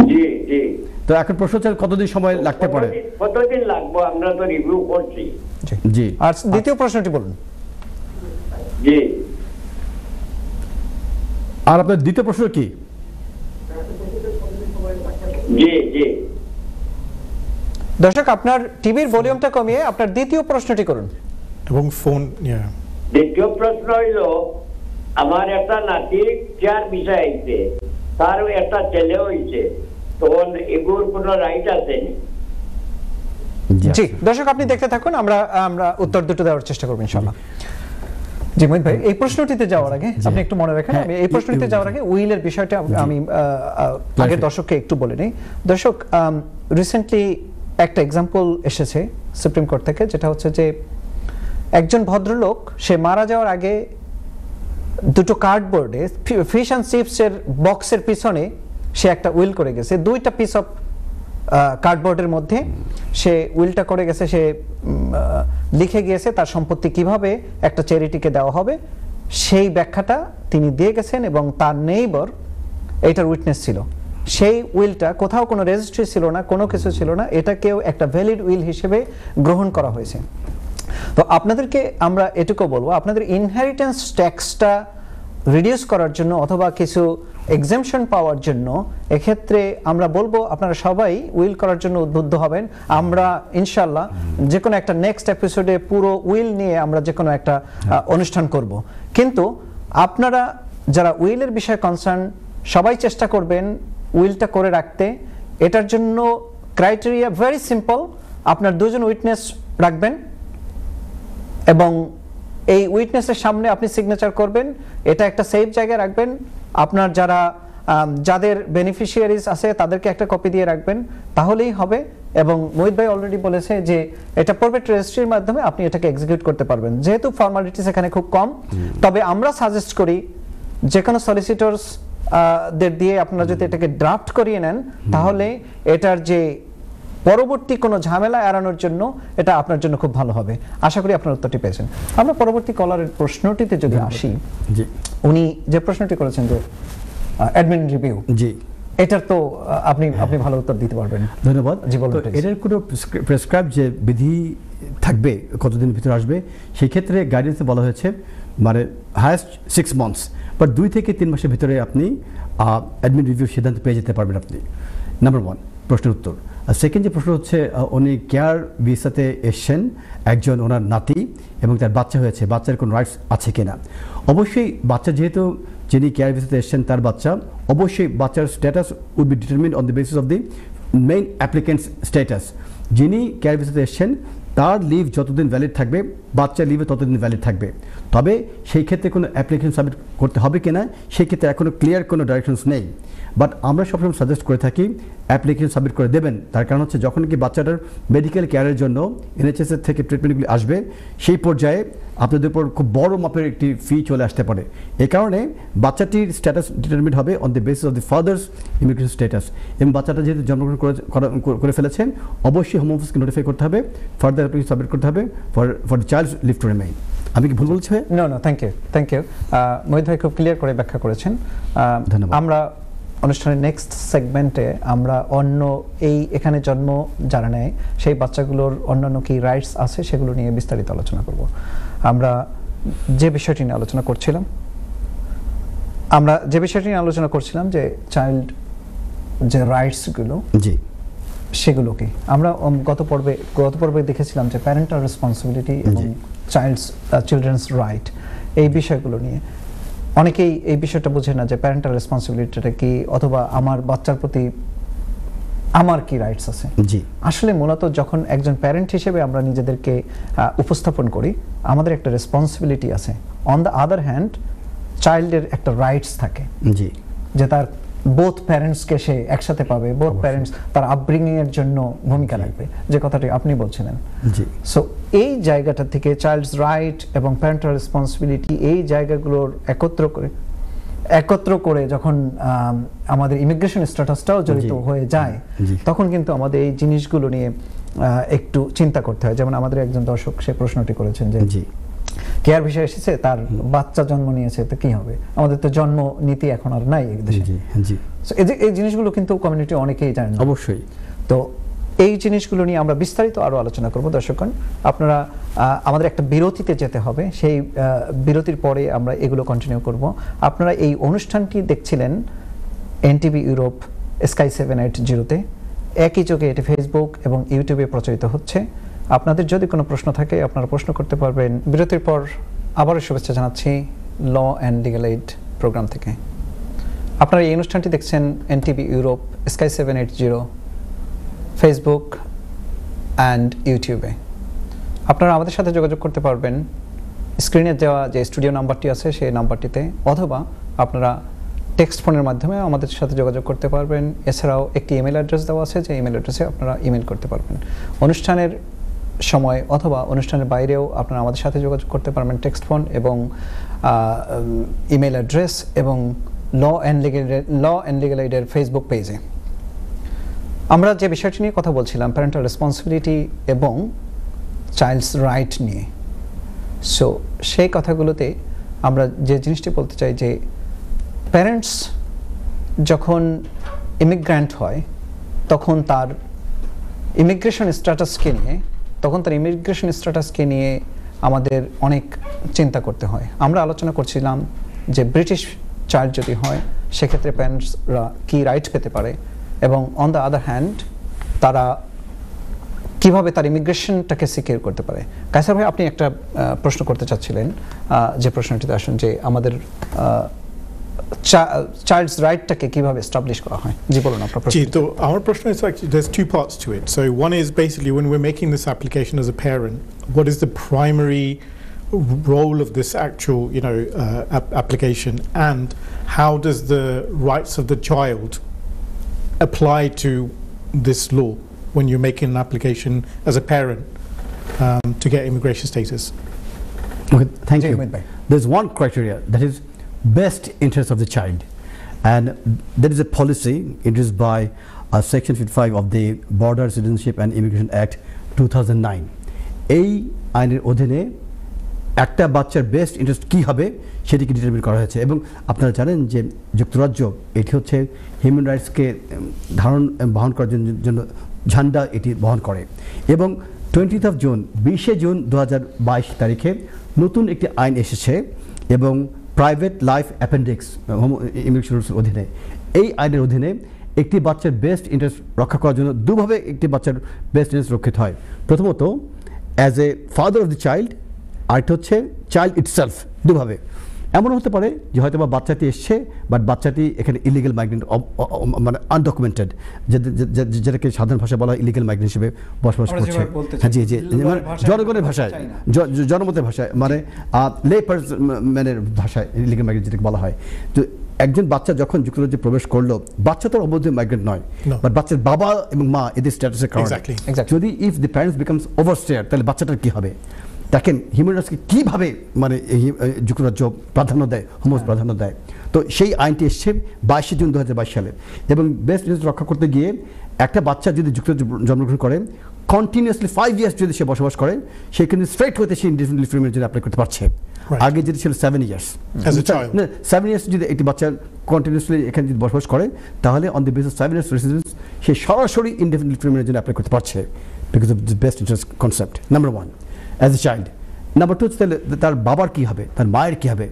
জি জি। তো এখন প্রশ্ন হচ্ছে কতদিন সময় লাগতে পারে? কতদিন লাগবে? আমরা তো রিভিউ করছি। জি। আর দ্বিতীয় প্রশ্নটি বলুন। জি। আর আপনার দ্বিতীয় প্রশ্ন কি? জি জি। দর্শক, আপনার টিভির ভলিউমটা কমিয়ে আপনার দ্বিতীয় প্রশ্নটি করুন। এবং ফোন দ্বিতীয় প্রশ্ন হইল, আমার একটা নাতি 4 ভিসা আইছে, তার একটা ছেলে হইছে, তখন এগুলোর কোনো রাইট আছে? জি দর্শক, আপনি দেখতে থাকুন, আমরা উত্তর দুটো দেওয়ার চেষ্টা করব ইনশাআল্লাহ। জি মোহিত ভাই, এই প্রশ্নটিতে যাওয়ার আগে আপনি একটু মনে রাখেন, আমি এই প্রশ্নটিতে যাওয়ার আগে উইলের বিষয়টা আমি আগের দর্শককে একটু বলে নিই। দর্শক, রিসেন্টলি একটা এক্সাম্পল এসেছে সুপ্রিম কোর্ট থেকে, যেটা হচ্ছে যে একজন ভদ্রলোক সে মারা যাওয়ার আগে দুটো কার্ডবোর্ডে ফিশ অ্যান্ড চিপস এর বক্সের পিছনে সে একটা উইল করে গেছে। দুইটা পিস অফ কার্ডবোর্ডের মধ্যে সে উইলটা করে গেছে। সে লিখে গিয়েছে তার সম্পত্তি কিভাবে একটা চ্যারিটিকে দেওয়া হবে, সেই ব্যাখ্যাটা তিনি দিয়ে গেছেন এবং তার নেইবার এইটার উইটনেস ছিল। সেই উইলটা কোথাও কোনো রেজিস্ট্রি ছিল না, কোনো কিছু ছিল না, এটাকেও একটা ভ্যালিড উইল হিসেবে গ্রহণ করা হয়েছে। তো আপনাদেরকে আমরা এটুকু বলবো, আপনাদের ইনহেরিটেন্স ট্যাক্সটা রিডিউস করার জন্য অথবা কিছু এক্সামশন পাওয়ার জন্য এক্ষেত্রে আমরা বলবো আপনারা সবাই উইল করার জন্য উদ্বুদ্ধ হবেন। আমরা ইনশাআল্লাহ যে কোনো একটা নেক্সট এপিসোডে পুরো উইল নিয়ে আমরা যে কোনো একটা অনুষ্ঠান করব। কিন্তু আপনারা যারা উইলের বিষয়ে কনসার্ন সবাই চেষ্টা করবেন উইলটা করে রাখতে। এটার জন্য ক্রাইটেরিয়া ভেরি সিম্পল, আপনার দুজন উইটনেস রাখবেন এবং এই উইটনেসের সামনে আপনি সিগনেচার করবেন। এটা একটা সেফ জায়গায় রাখবেন। আপনার যাদের বেনিফিশিয়ারিজ আছে তাদেরকে একটা কপি দিয়ে রাখবেন, তাহলেই হবে। এবং মোহিত ভাই অলরেডি বলেছে যে এটা প্রবেট রেজিস্ট্রির মাধ্যমে আপনি এটাকে এক্সিকিউট করতে পারবেন, যেহেতু ফর্মালিটিস এখানে খুব কম। তবে আমরা সাজেস্ট করি যে কোনো সলিসিটরস দের দিয়ে আপনারা যদি এটাকে ড্রাফট করিয়ে নেন তাহলে এটার যে পরবর্তী কোনো ঝামেলা এড়ানোর জন্য এটা আপনার জন্য খুব ভালো হবে। আশা করি আপনার উত্তরটি পেয়েছেন। আমরা পরবর্তী কলারের প্রশ্নটিতে যদি আসি, জি, উনি যে প্রশ্নটি করেছেন যে অ্যাডমিন রিভিউ, জি, এটার তো আপনি ভালো উত্তর দিতে পারবেন। ধন্যবাদ। জি বলুন। এটার কোনো প্রেসক্রাইব যে বিধি থাকবে কতদিন ভিতরে আসবে, সেই ক্ষেত্রে গাইডেন্সে বলা হয়েছে মানে হায়েস্ট 6 মান্থস, বাট 2 থেকে 3 মাসের ভিতরে আপনি অ্যাডমিন রিভিউ সিদ্ধান্ত পেয়ে যেতে পারবেন আপনি। নাম্বার 1 প্রশ্নের উত্তর। আর সেকেন্ড যে প্রশ্ন হচ্ছে, উনি কেয়ার ভিসাতে এসছেন, একজন ওনার নাতি এবং তার বাচ্চা হয়েছে, বাচ্চার কোনো রাইটস আছে কিনা। অবশ্যই বাচ্চা, যেহেতু যিনি কেয়ার ভিসাতে এসছেন তার বাচ্চা, অবশ্যই বাচ্চার status would be determined on the basis of the main applicant's status. যিনি কেয়ার ভিসাতে এসছেন তার লিভ যতদিন ভ্যালিড থাকবে, বাচ্চার লিভে ততদিন ভ্যালিড থাকবে। তবে সেই ক্ষেত্রে কোনো অ্যাপ্লিকেশন সাবমিট করতে হবে কিনা সেই ক্ষেত্রে এখনও ক্লিয়ার কোনো ডাইরেকশনস নেই। বাট আমরা সবসময় সাজেস্ট করে থাকি অ্যাপ্লিকেশন সাবমিট করে দেবেন। তার কারণ হচ্ছে যখন কি বাচ্চাটার মেডিকেল কেয়ারের জন্য এনএইচএস থেকে ট্রিটমেন্টগুলি আসবে, সেই পর্যায়ে আপনাদের উপর খুব বড় মাপের একটি ফি চলে আসতে পারে। এই কারণে বাচ্চাটির স্ট্যাটাস ডিটারমিন হবে on the basis of the father's immigration status. এবং বাচ্চাটা যেহেতু জন্মগ্রহণ করে ফেলেছেন, অবশ্যই হোম অফিসকে নোটিফাই করতে হবে, ফার্দার অ্যাপ্লিকেশন সাবমিট করতে হবে for the child's leave to remain. আমি কি ভুল বলছি? No, thank you. মোহিত ভাই খুব ক্লিয়ার করে ব্যাখ্যা করেছেন। ধন্যবাদ। আমরা অনুষ্ঠানের নেক্সট সেগমেন্টে আমরা অন্য এখানে জন্ম যারা নেয় সেই বাচ্চাগুলোর অন্যান্য কি রাইটস আছে সেগুলো নিয়ে বিস্তারিত আলোচনা করব। আমরা যে বিষয়টি নিয়ে আলোচনা করছিলাম যে চাইল্ড যে রাইটসগুলো, জি, সেগুলো কি আমরা গত পর্বে দেখেছিলাম যে প্যারেন্টাল রেসপন্সিবিলিটি এবং চিলড্রেন্স রাইট, এই বিষয়গুলো নিয়ে অনেকেই এই বিষয়টা বোঝে না যে প্যারেন্টাল রেসপন্সিবিলিটিটা কি, অথবা আমার বাচ্চার প্রতি আমার কি রাইটস আছে। জি, আসলে মূলত যখন একজন প্যারেন্ট হিসেবে আমরা নিজেদেরকে উপস্থাপন করি, আমাদের একটা রেসপন্সিবিলিটি আছে। অন দ্য আদার হ্যান্ড চাইল্ডের একটা রাইটস থাকে, জি, যে তার বোথ প্যারেন্টসকে সে একসাথে পাবে, বোথ প্যারেন্টস তার আপব্রিঙ্গিং এর জন্য ভূমিকা রাখবে, যে কথাটি আপনি বলছিলেন। জি। সো এই জায়গাটা থেকে চাইল্ডস রাইট এবং প্যারেন্টাল রেসপন্সিবিলিটি, এই জায়গাগুলোর একত্র করে যখন আমাদের ইমিগ্রেশন স্ট্যাটাসটাও জড়িত হয়ে যায়, তখন কিন্তু আমাদের এই জিনিসগুলো নিয়ে একটু চিন্তা করতে হয়। যেমন আমাদের একজন দর্শক সে প্রশ্নটি করেছেন যে কেয়ার ভিসা এসেছে, তার বাচ্চা জন্ম নিয়েছে, তো কি হবে? আমাদের তো জন্ম নীতি এখন আর নাই এই দেশে। এই জিনিসগুলো কিন্তু কমিউনিটি অনেকেই জানেন অবশ্যই। তো এই জিনিসগুলো নিয়ে আমরা বিস্তারিত আরো আলোচনা করব। দর্শকগণ, আপনারা আমাদের একটা বিরতিতে যেতে হবে, সেই বিরতির পরে আমরা এগুলো কন্টিনিউ করব। আপনারা এই অনুষ্ঠানটি দেখছিলেন এনটিভি ইউরোপ স্কাই 780-তে, একই চোখে এটি ফেসবুক এবং ইউটিউবে প্রচারিত হচ্ছে। আপনাদের যদি কোনো প্রশ্ন থাকে আপনারা প্রশ্ন করতে পারবেন। বিরতির পর আবারও শুভেচ্ছা জানাচ্ছি law and legal aid programme থেকে। আপনারা এই অনুষ্ঠানটি দেখছেন NTV Europe Sky 780 Facebook and ইউটিউবে। আপনারা আমাদের সাথে যোগাযোগ করতে পারবেন স্ক্রিনে দেওয়া যে স্টুডিও নাম্বারটি আছে সেই নাম্বারটিতে, অথবা আপনারা টেক্সট ফোনের মাধ্যমে আমাদের সাথে যোগাযোগ করতে পারবেন। এছাড়াও একটি ইমেল অ্যাড্রেস দেওয়া আছে, যে ইমেল অ্যাড্রেসে আপনারা ইমেল করতে পারবেন। অনুষ্ঠানের সময় অথবা অনুষ্ঠানের বাইরেও আপনারা আমাদের সাথে যোগাযোগ করতে পারবেন টেক্সট ফোন এবং ইমেল অ্যাড্রেস এবং ল অ্যান্ড লিগ্যাল এইডের ফেসবুক পেজে। আমরা যে বিষয়টি নিয়ে কথা বলছিলাম প্যারেন্টাল রেসপন্সিবিলিটি এবং চাইল্ডস রাইট নিয়ে, সো সেই কথাগুলোতে আমরা যে জিনিসটি বলতে চাই যে প্যারেন্টস যখন ইমিগ্র্যান্ট হয় তখন তার ইমিগ্রেশন স্ট্যাটাসকে নিয়ে আমাদের অনেক চিন্তা করতে হয়। আমরা আলোচনা করছিলাম যে ব্রিটিশ চাইল্ড যদি হয় সেক্ষেত্রে প্যারেন্টসরা কি রাইট পেতে পারে, এবং অন দ্য আদার হ্যান্ড তারা কিভাবে তার ইমিগ্রেশনটাকে সিকিউর করতে পারে। কায়সার ভাই, আপনি একটা প্রশ্ন করতে চাচ্ছিলেন, যে প্রশ্নটিতে আসুন যে আমাদের চাইল্ডস রাইটটাকে কিভাবে এস্টাবলিশ করা হয়। জি বলুন আপনার প্রশ্ন। জি, তো আমার প্রশ্ন is actually there's two parts to it. So one is basically when we're making this application as a parent, what is the primary role of this actual, application, and how does the rights of the child apply to this law when you're making an application as a parent to get immigration status? Okay, thank Jai you. Hamid bhai. There's one criteria, that is best interest of the child, and there is a policy introduced by Section 55 of the Border Citizenship and Immigration Act 2009. এই আইনের অধীনে একটা বাচ্চার best interest কী হবে সেটিকে determine করা হয়েছে, এবং আপনারা জানেন যে যুক্তরাজ্য এটি হচ্ছে হিউম্যান রাইটসকে বহন করার জন্য ঝান্ডা এটি বহন করে, এবং 20 জুন 20 জুন 2022 তারিখে নতুন একটি আইন এসেছে, এবং প্রাইভেট লাইফ অ্যাপেন্ডিক্স ইমিগ্রেশন রুলসের অধীনে এই আইনের অধীনে একটি বাচ্চার বেস্ট ইন্টারেস্ট রক্ষা করার জন্য দুভাবে একটি বাচ্চার বেস্ট ইন্টারেস্ট রক্ষিত হয়। প্রথমত as a father of the child, আরেকটা হচ্ছে চাইল্ড ইটসেলফ। দুভাবে এমন হতে পারে যে হয়তো বা বাচ্চাটি এসছে, বাট বাচ্চাটি এখানে ইলিগাল মাইগ্রেন্ট, মানে আনডকুমেন্টেড, যেটাকে সাধারণ ভাষায় বলা হয় ইলিগাল মাইগ্রেন্ট হিসেবে বসবাস করছে। হ্যাঁ, জি, মানে জনগণের ভাষায়, জনমতের ভাষায়, মানে লে পার্সনের ভাষায় ইলিগাল মাইগ্রেন্ট যেটাকে বলা হয়। তো একজন বাচ্চা যখন যুক্তরাজ্যে প্রবেশ করলো, বাচ্চা তো অবৈধ মাইগ্রেন্ট নয়, বাট বাচ্চার বাবা এবং মা এদের স্ট্যাটাসের কারণে যদি if the parents becomes overstayer, তাহলে বাচ্চাটার কি হবে? দেখেন হিউম্যান রাইটসকে কীভাবে মানে যুক্তরাজ্য প্রাধান্য দেয়, হোমোস প্রাধান্য দেয়। তো সেই আইনটি এসছে 22 জুন 2022 সালে, এবং বেস্ট ইন্টারেস্ট রক্ষা করতে গিয়ে একটা বাচ্চা যদি যুক্তরাজ্যে জন্মগ্রহণ করে, কন্টিনিউয়াসলি 5 ইয়ার্স যদি সে বসবাস করে, সে কিন্তু স্ট্রেট হতে সে ইনডিফিনিট লিভ রিমেইনের জন্য অ্যাপ্লাই করতে পারছে। আগে যেটি ছিল 7 ইয়ার্স, 7 ইয়ার্স যদি একটি বাচ্চা কন্টিনিউয়াসলি এখানে যদি বসবাস করে, তাহলে on the basis 7 years residence সে সরাসরি ইনডিফিনিট লিভ রিমেইনের জন্য অ্যাপ্লাই করতে পারছে, because of the best interest concept, number 1 as a child. Number 2 হচ্ছে তার বাবার কী হবে, তার মায়ের কী হবে,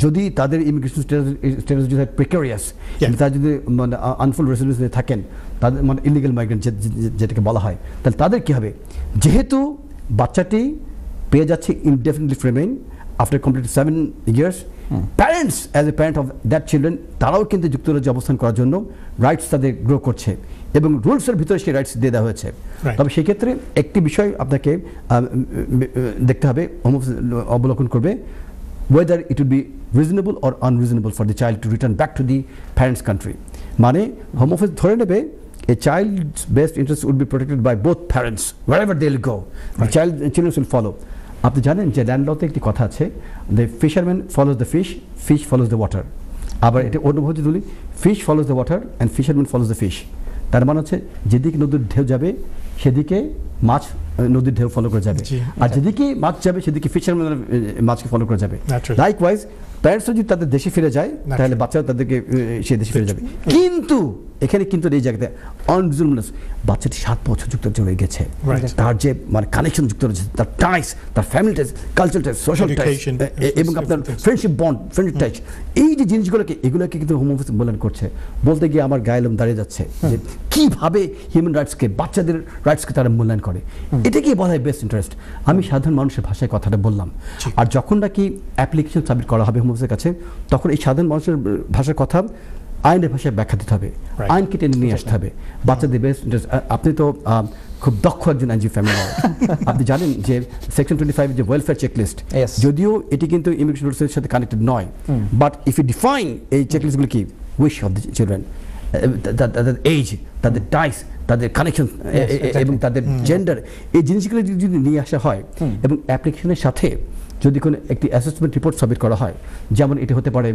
যদি তাদের ইমিগ্রেশন স্ট্যাটাস যদি প্রিকারিয়াস, তারা যদি মানে আনফুল রেসিডেন্স থাকেন, তাদের মানে ইলিগাল মাইগ্রেন্ট যেটাকে বলা হয়, তাহলে তাদের কী হবে? যেহেতু বাচ্চাটি পেয়ে যাচ্ছে indefinite leave remain after complete 7 years, parents as a parent of that children তারাও কিন্তু যুক্তরাজ্যে অবস্থান করার জন্য রাইটস তাদের গ্রো করছে, এবং রুলসের ভিতরে সেই রাইটস দিয়ে দেওয়া হয়েছে। তবে সেক্ষেত্রে একটি বিষয় আপনাকে দেখতে হবে, অবলোকন করবে, whether it would be reasonable or unreasonable for the child to return back to the parents' country. মানে হোম অফিস ধরে নেবে a child's best interest would be protected by both parents wherever they'll go. The children will follow. আপনি জানেন যে land লতে একটি কথা আছে, the fisherman follows the fish, fish follows the water. আবার এটা অনুভূতি তুলি, fish follows the water and fisherman follows the fish. তার মানে হচ্ছে যেদিকে নদীর ঢেউ যাবে সেদিকে মাছ নদীর ঢেউ ফলো করে যাবে, আর যেদিকে মাছ যাবে সেদিকে ফিশারম্যান মাছকে ফলো করে যাবে। লাইকওয়াইজ প্যারেন্টসরা যদি তাদের দেশে ফিরে যায়, তাহলে বাচ্চারা তাদেরকে সে দেশে ফিরে যাবে। কিন্তু এখানে কিন্তু এই জায়গাতে অনরিজনেবলনেস, বাচ্চাটি 7 বছর যুক্তরাজ্যে রয়ে গেছে, তার যে মানে কানেকশন যুক্তরাজ্যে, তার টাইস, তার ফ্যামিলি টাইস, কালচারাল টাইস, সোশ্যাল টাইস, এবং আপনার ফ্রেন্ডশিপ বন্ড, ফ্রেন্ডশিপ টাইস, এই যে এগুলোকে কিন্তু হোম অফিস মূল্যায়ন করছে। বলতে গিয়ে আমার গায়ে লোম দাঁড়িয়ে যাচ্ছে যে কীভাবে হিউম্যান রাইটসকে, বাচ্চাদের রাইটসকে তারা মূল্যায়ন করে। এটাকেই বলা হয় বেস্ট ইন্টারেস্ট। আমি সাধারণ মানুষের ভাষায় কথাটা বললাম, আর যখন নাকি অ্যাপ্লিকেশন সাবমিট করা হবে হোম অফিসের কাছে, তখন এই সাধারণ মানুষের ভাষার কথা আইনের ভাষায় ব্যাখ্যা দিতে হবে, আইনকে টেনে নিয়ে আসতে হবে। বাচ্চাদের বেস্ট ইন্টারেস্ট, আপনি তো খুব দক্ষ একজন আইনজীবী ফ্যামিলি, আপনি জানেন যে সেকশন 25 যে ওয়েলফেয়ার চেকলিস্ট, যদিও এটি কিন্তু ইমিগ্রেশন রুলসের সাথে কানেক্টেড নয়, বাট ইফ ইউ ডিফাইন এই চেকলিস্টগুলো কি, উইশ অফ দ্য চিলড্রেন, তাদের এজ, তাদের টাইস, তাদের কানেকশন এবং তাদের জেন্ডার, এই জিনিসগুলো যদি নিয়ে আসা হয়, এবং অ্যাপ্লিকেশনের সাথে যদি কোনো একটি অ্যাসেসমেন্ট রিপোর্ট সাবমিট করা হয়, যেমন এটা হতে পারে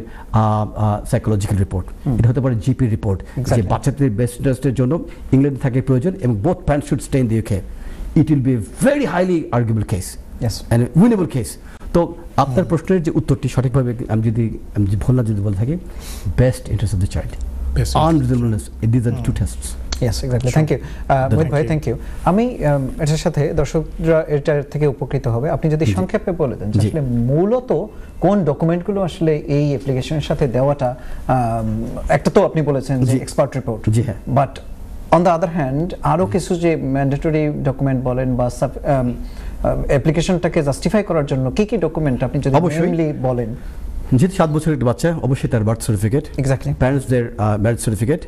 সাইকোলজিক্যাল রিপোর্ট, এটা হতে পারে জিপি রিপোর্ট, যে বাচ্চাদের বেস্ট ইন্টারেস্টের জন্য ইংল্যান্ডে থাকার প্রয়োজন এবং both parents should stay in the UK, it will be very highly arguable case and winnable case. তো আপনার প্রশ্নের যে উত্তরটি সঠিকভাবে আমি যদি ভুল না যদি বলে থাকি, best interest of the child. Basic. unreasonableness. These are the two tests. Yes, exactly. Thank you. মোহিত ভাই, থ্যাংক ইউ। আমি এটার সাথে দর্শকরা এটার থেকে উপকৃত হবে। আপনি যদি সংক্ষেপে বলে দেন যে জি। আসলে মূলত কোন ডকুমেন্টগুলো আসলে এই অ্যাপ্লিকেশনের সাথে দেওয়াটা, একটা তো আপনি বলেছেন যে জি। এক্সপার্ট রিপোর্ট, জি, হ্যাঁ। But on the other hand আরও কিছু যে ম্যান্ডেটরি ডকুমেন্ট বলেন বা অ্যাপ্লিকেশনটাকে জাস্টিফাই করার জন্য কি কি ডকুমেন্ট আপনি যদি অবশ্যই। মেইনলি বলেন? যেহেতু 7 বছরের একটা বাচ্চা, অবশ্যই তার বার্থ সার্টিফিকেট, এক্স্যাক্টলি, প্যারেন্টসদের ম্যারেজ সার্টিফিকেট,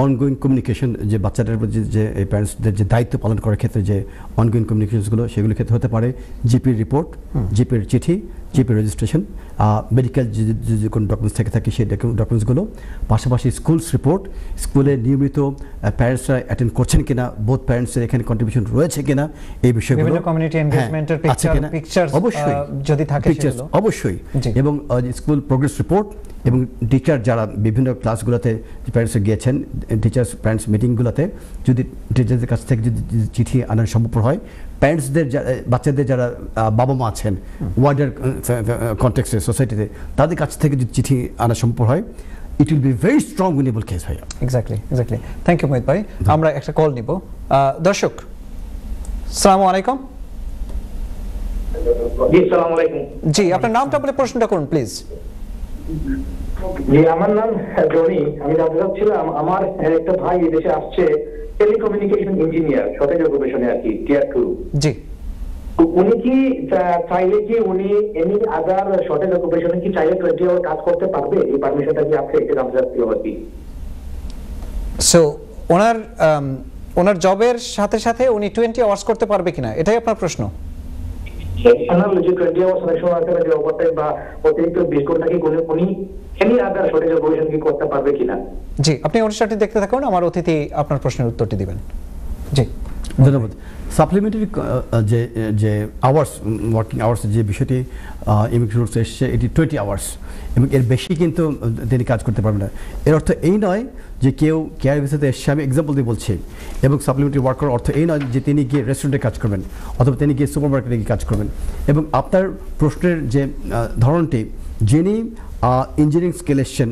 অনগোয়িং কমিউনিকেশন, যে বাচ্চাটার প্রতি যে প্যারেন্টসদের যে দায়িত্ব পালন করার ক্ষেত্রে যে অনগোয়িং কমিউনিকেশনসগুলো, সেগুলোর ক্ষেত্রে হতে পারে জিপির রিপোর্ট, জিপির চিঠি, জিপির রেজিস্ট্রেশন, মেডিকেল যে কোনো ডকুমেন্টস থেকে থাকে সেই ডকুমেন্টসগুলো, পাশাপাশি স্কুলস রিপোর্ট, স্কুলে নিয়মিত প্যারেন্টসরা অ্যাটেন্ড করছেন কিনা, বোথ প্যারেন্টসের এখানে কন্ট্রিবিউশন রয়েছে কিনা, এই বিষয়গুলো, বিভিন্ন কমিউনিটি এনগেজমেন্টের পিকচারস অবশ্যই যদি থাকে সেগুলো অবশ্যই, জি। এবং স্কুল প্রোগ্রেস রিপোর্ট, এবং টিচার যারা বিভিন্ন ক্লাসগুলোতে প্যারেন্টসে গিয়েছেন, টিচার্স প্যারেন্টস মিটিংগুলোতে যদি টিচারদের কাছ থেকে যদি চিঠি আনার সম্ভব হয়, প্যারেন্টসদের বাচ্চাদের যারা বাবা মা আছেন ওয়ার্ডার কনটেক্সটে সোসাইটিতে, তাদের কাছ থেকে যদি চিঠি আনা সম্ভব হয়, it will be very strong winnable case ভাইয়া। এক্স্যাক্টলি। থ্যাংক ইউ মোহিত ভাই। আমরা একটা কল নিব। দর্শক, আসসালামু আলাইকুম। জি, আসসালামু আলাইকুম। জি, আপনার নামটা বলে প্রশ্নটা করুন প্লিজ। জি, আমার নাম জনি। আমি জানতে চাচ্ছিলাম, আমার একটা ভাই এদেশে আসছে টেলিকমিউনিকেশন ইঞ্জিনিয়ার, সতেজ অকুপেশনে আর কি, টিয়ার 2। জি, উনি কি চাইলে কি উনি এনি আদার শর্টেজ অকুপেশনে কি চাইলে 20 আওয়ার কাজ করতে পারবে? এই পারমিশনটা কি আপনি এটা জানতে চাচ্ছি আর কি। সো ওনার জবের সাথে সাথে উনি 20 আওয়ার্স করতে পারবে কিনা, এটাই আপনার প্রশ্ন? এডিশনাল যে 20 আওয়ার্স অনেক সময় আছে যে ওভারটাইম বা অতিরিক্ত 20 ঘন্টা কি উনি এনি আদার শর্টেজ অকুপেশন কি করতে পারবে কিনা? জি, আপনি অনুষ্ঠানটি দেখতে থাকুন, আমার অতিথি আপনার প্রশ্নের উত্তরটি দিবেন। জি, ধন্যবাদ। সাপ্লিমেন্টারি যে আওয়ার্স, ওয়ার্কিং আওয়ার্স যে বিষয়টি ইমিগ্রেশন রুলস এসছে, এটি 20 আওয়ার্স, এবং এর বেশি কিন্তু তিনি কাজ করতে পারবেন না। এর অর্থ এই নয় যে কেউ কেয়ার ভিসাতে এসছে, আমি এক্সাম্পল দিয়ে বলছি, এবং সাপ্লিমেন্টারি ওয়ার্ক করার অর্থ এই নয় যে তিনি গিয়ে রেস্টুরেন্টে কাজ করবেন অথবা তিনি গিয়ে সুপার মার্কেটে গিয়ে কাজ করবেন। এবং আপনার প্রশ্নের যে ধরনটি, যিনি ইঞ্জিনিয়ারিং স্কিল এসছেন,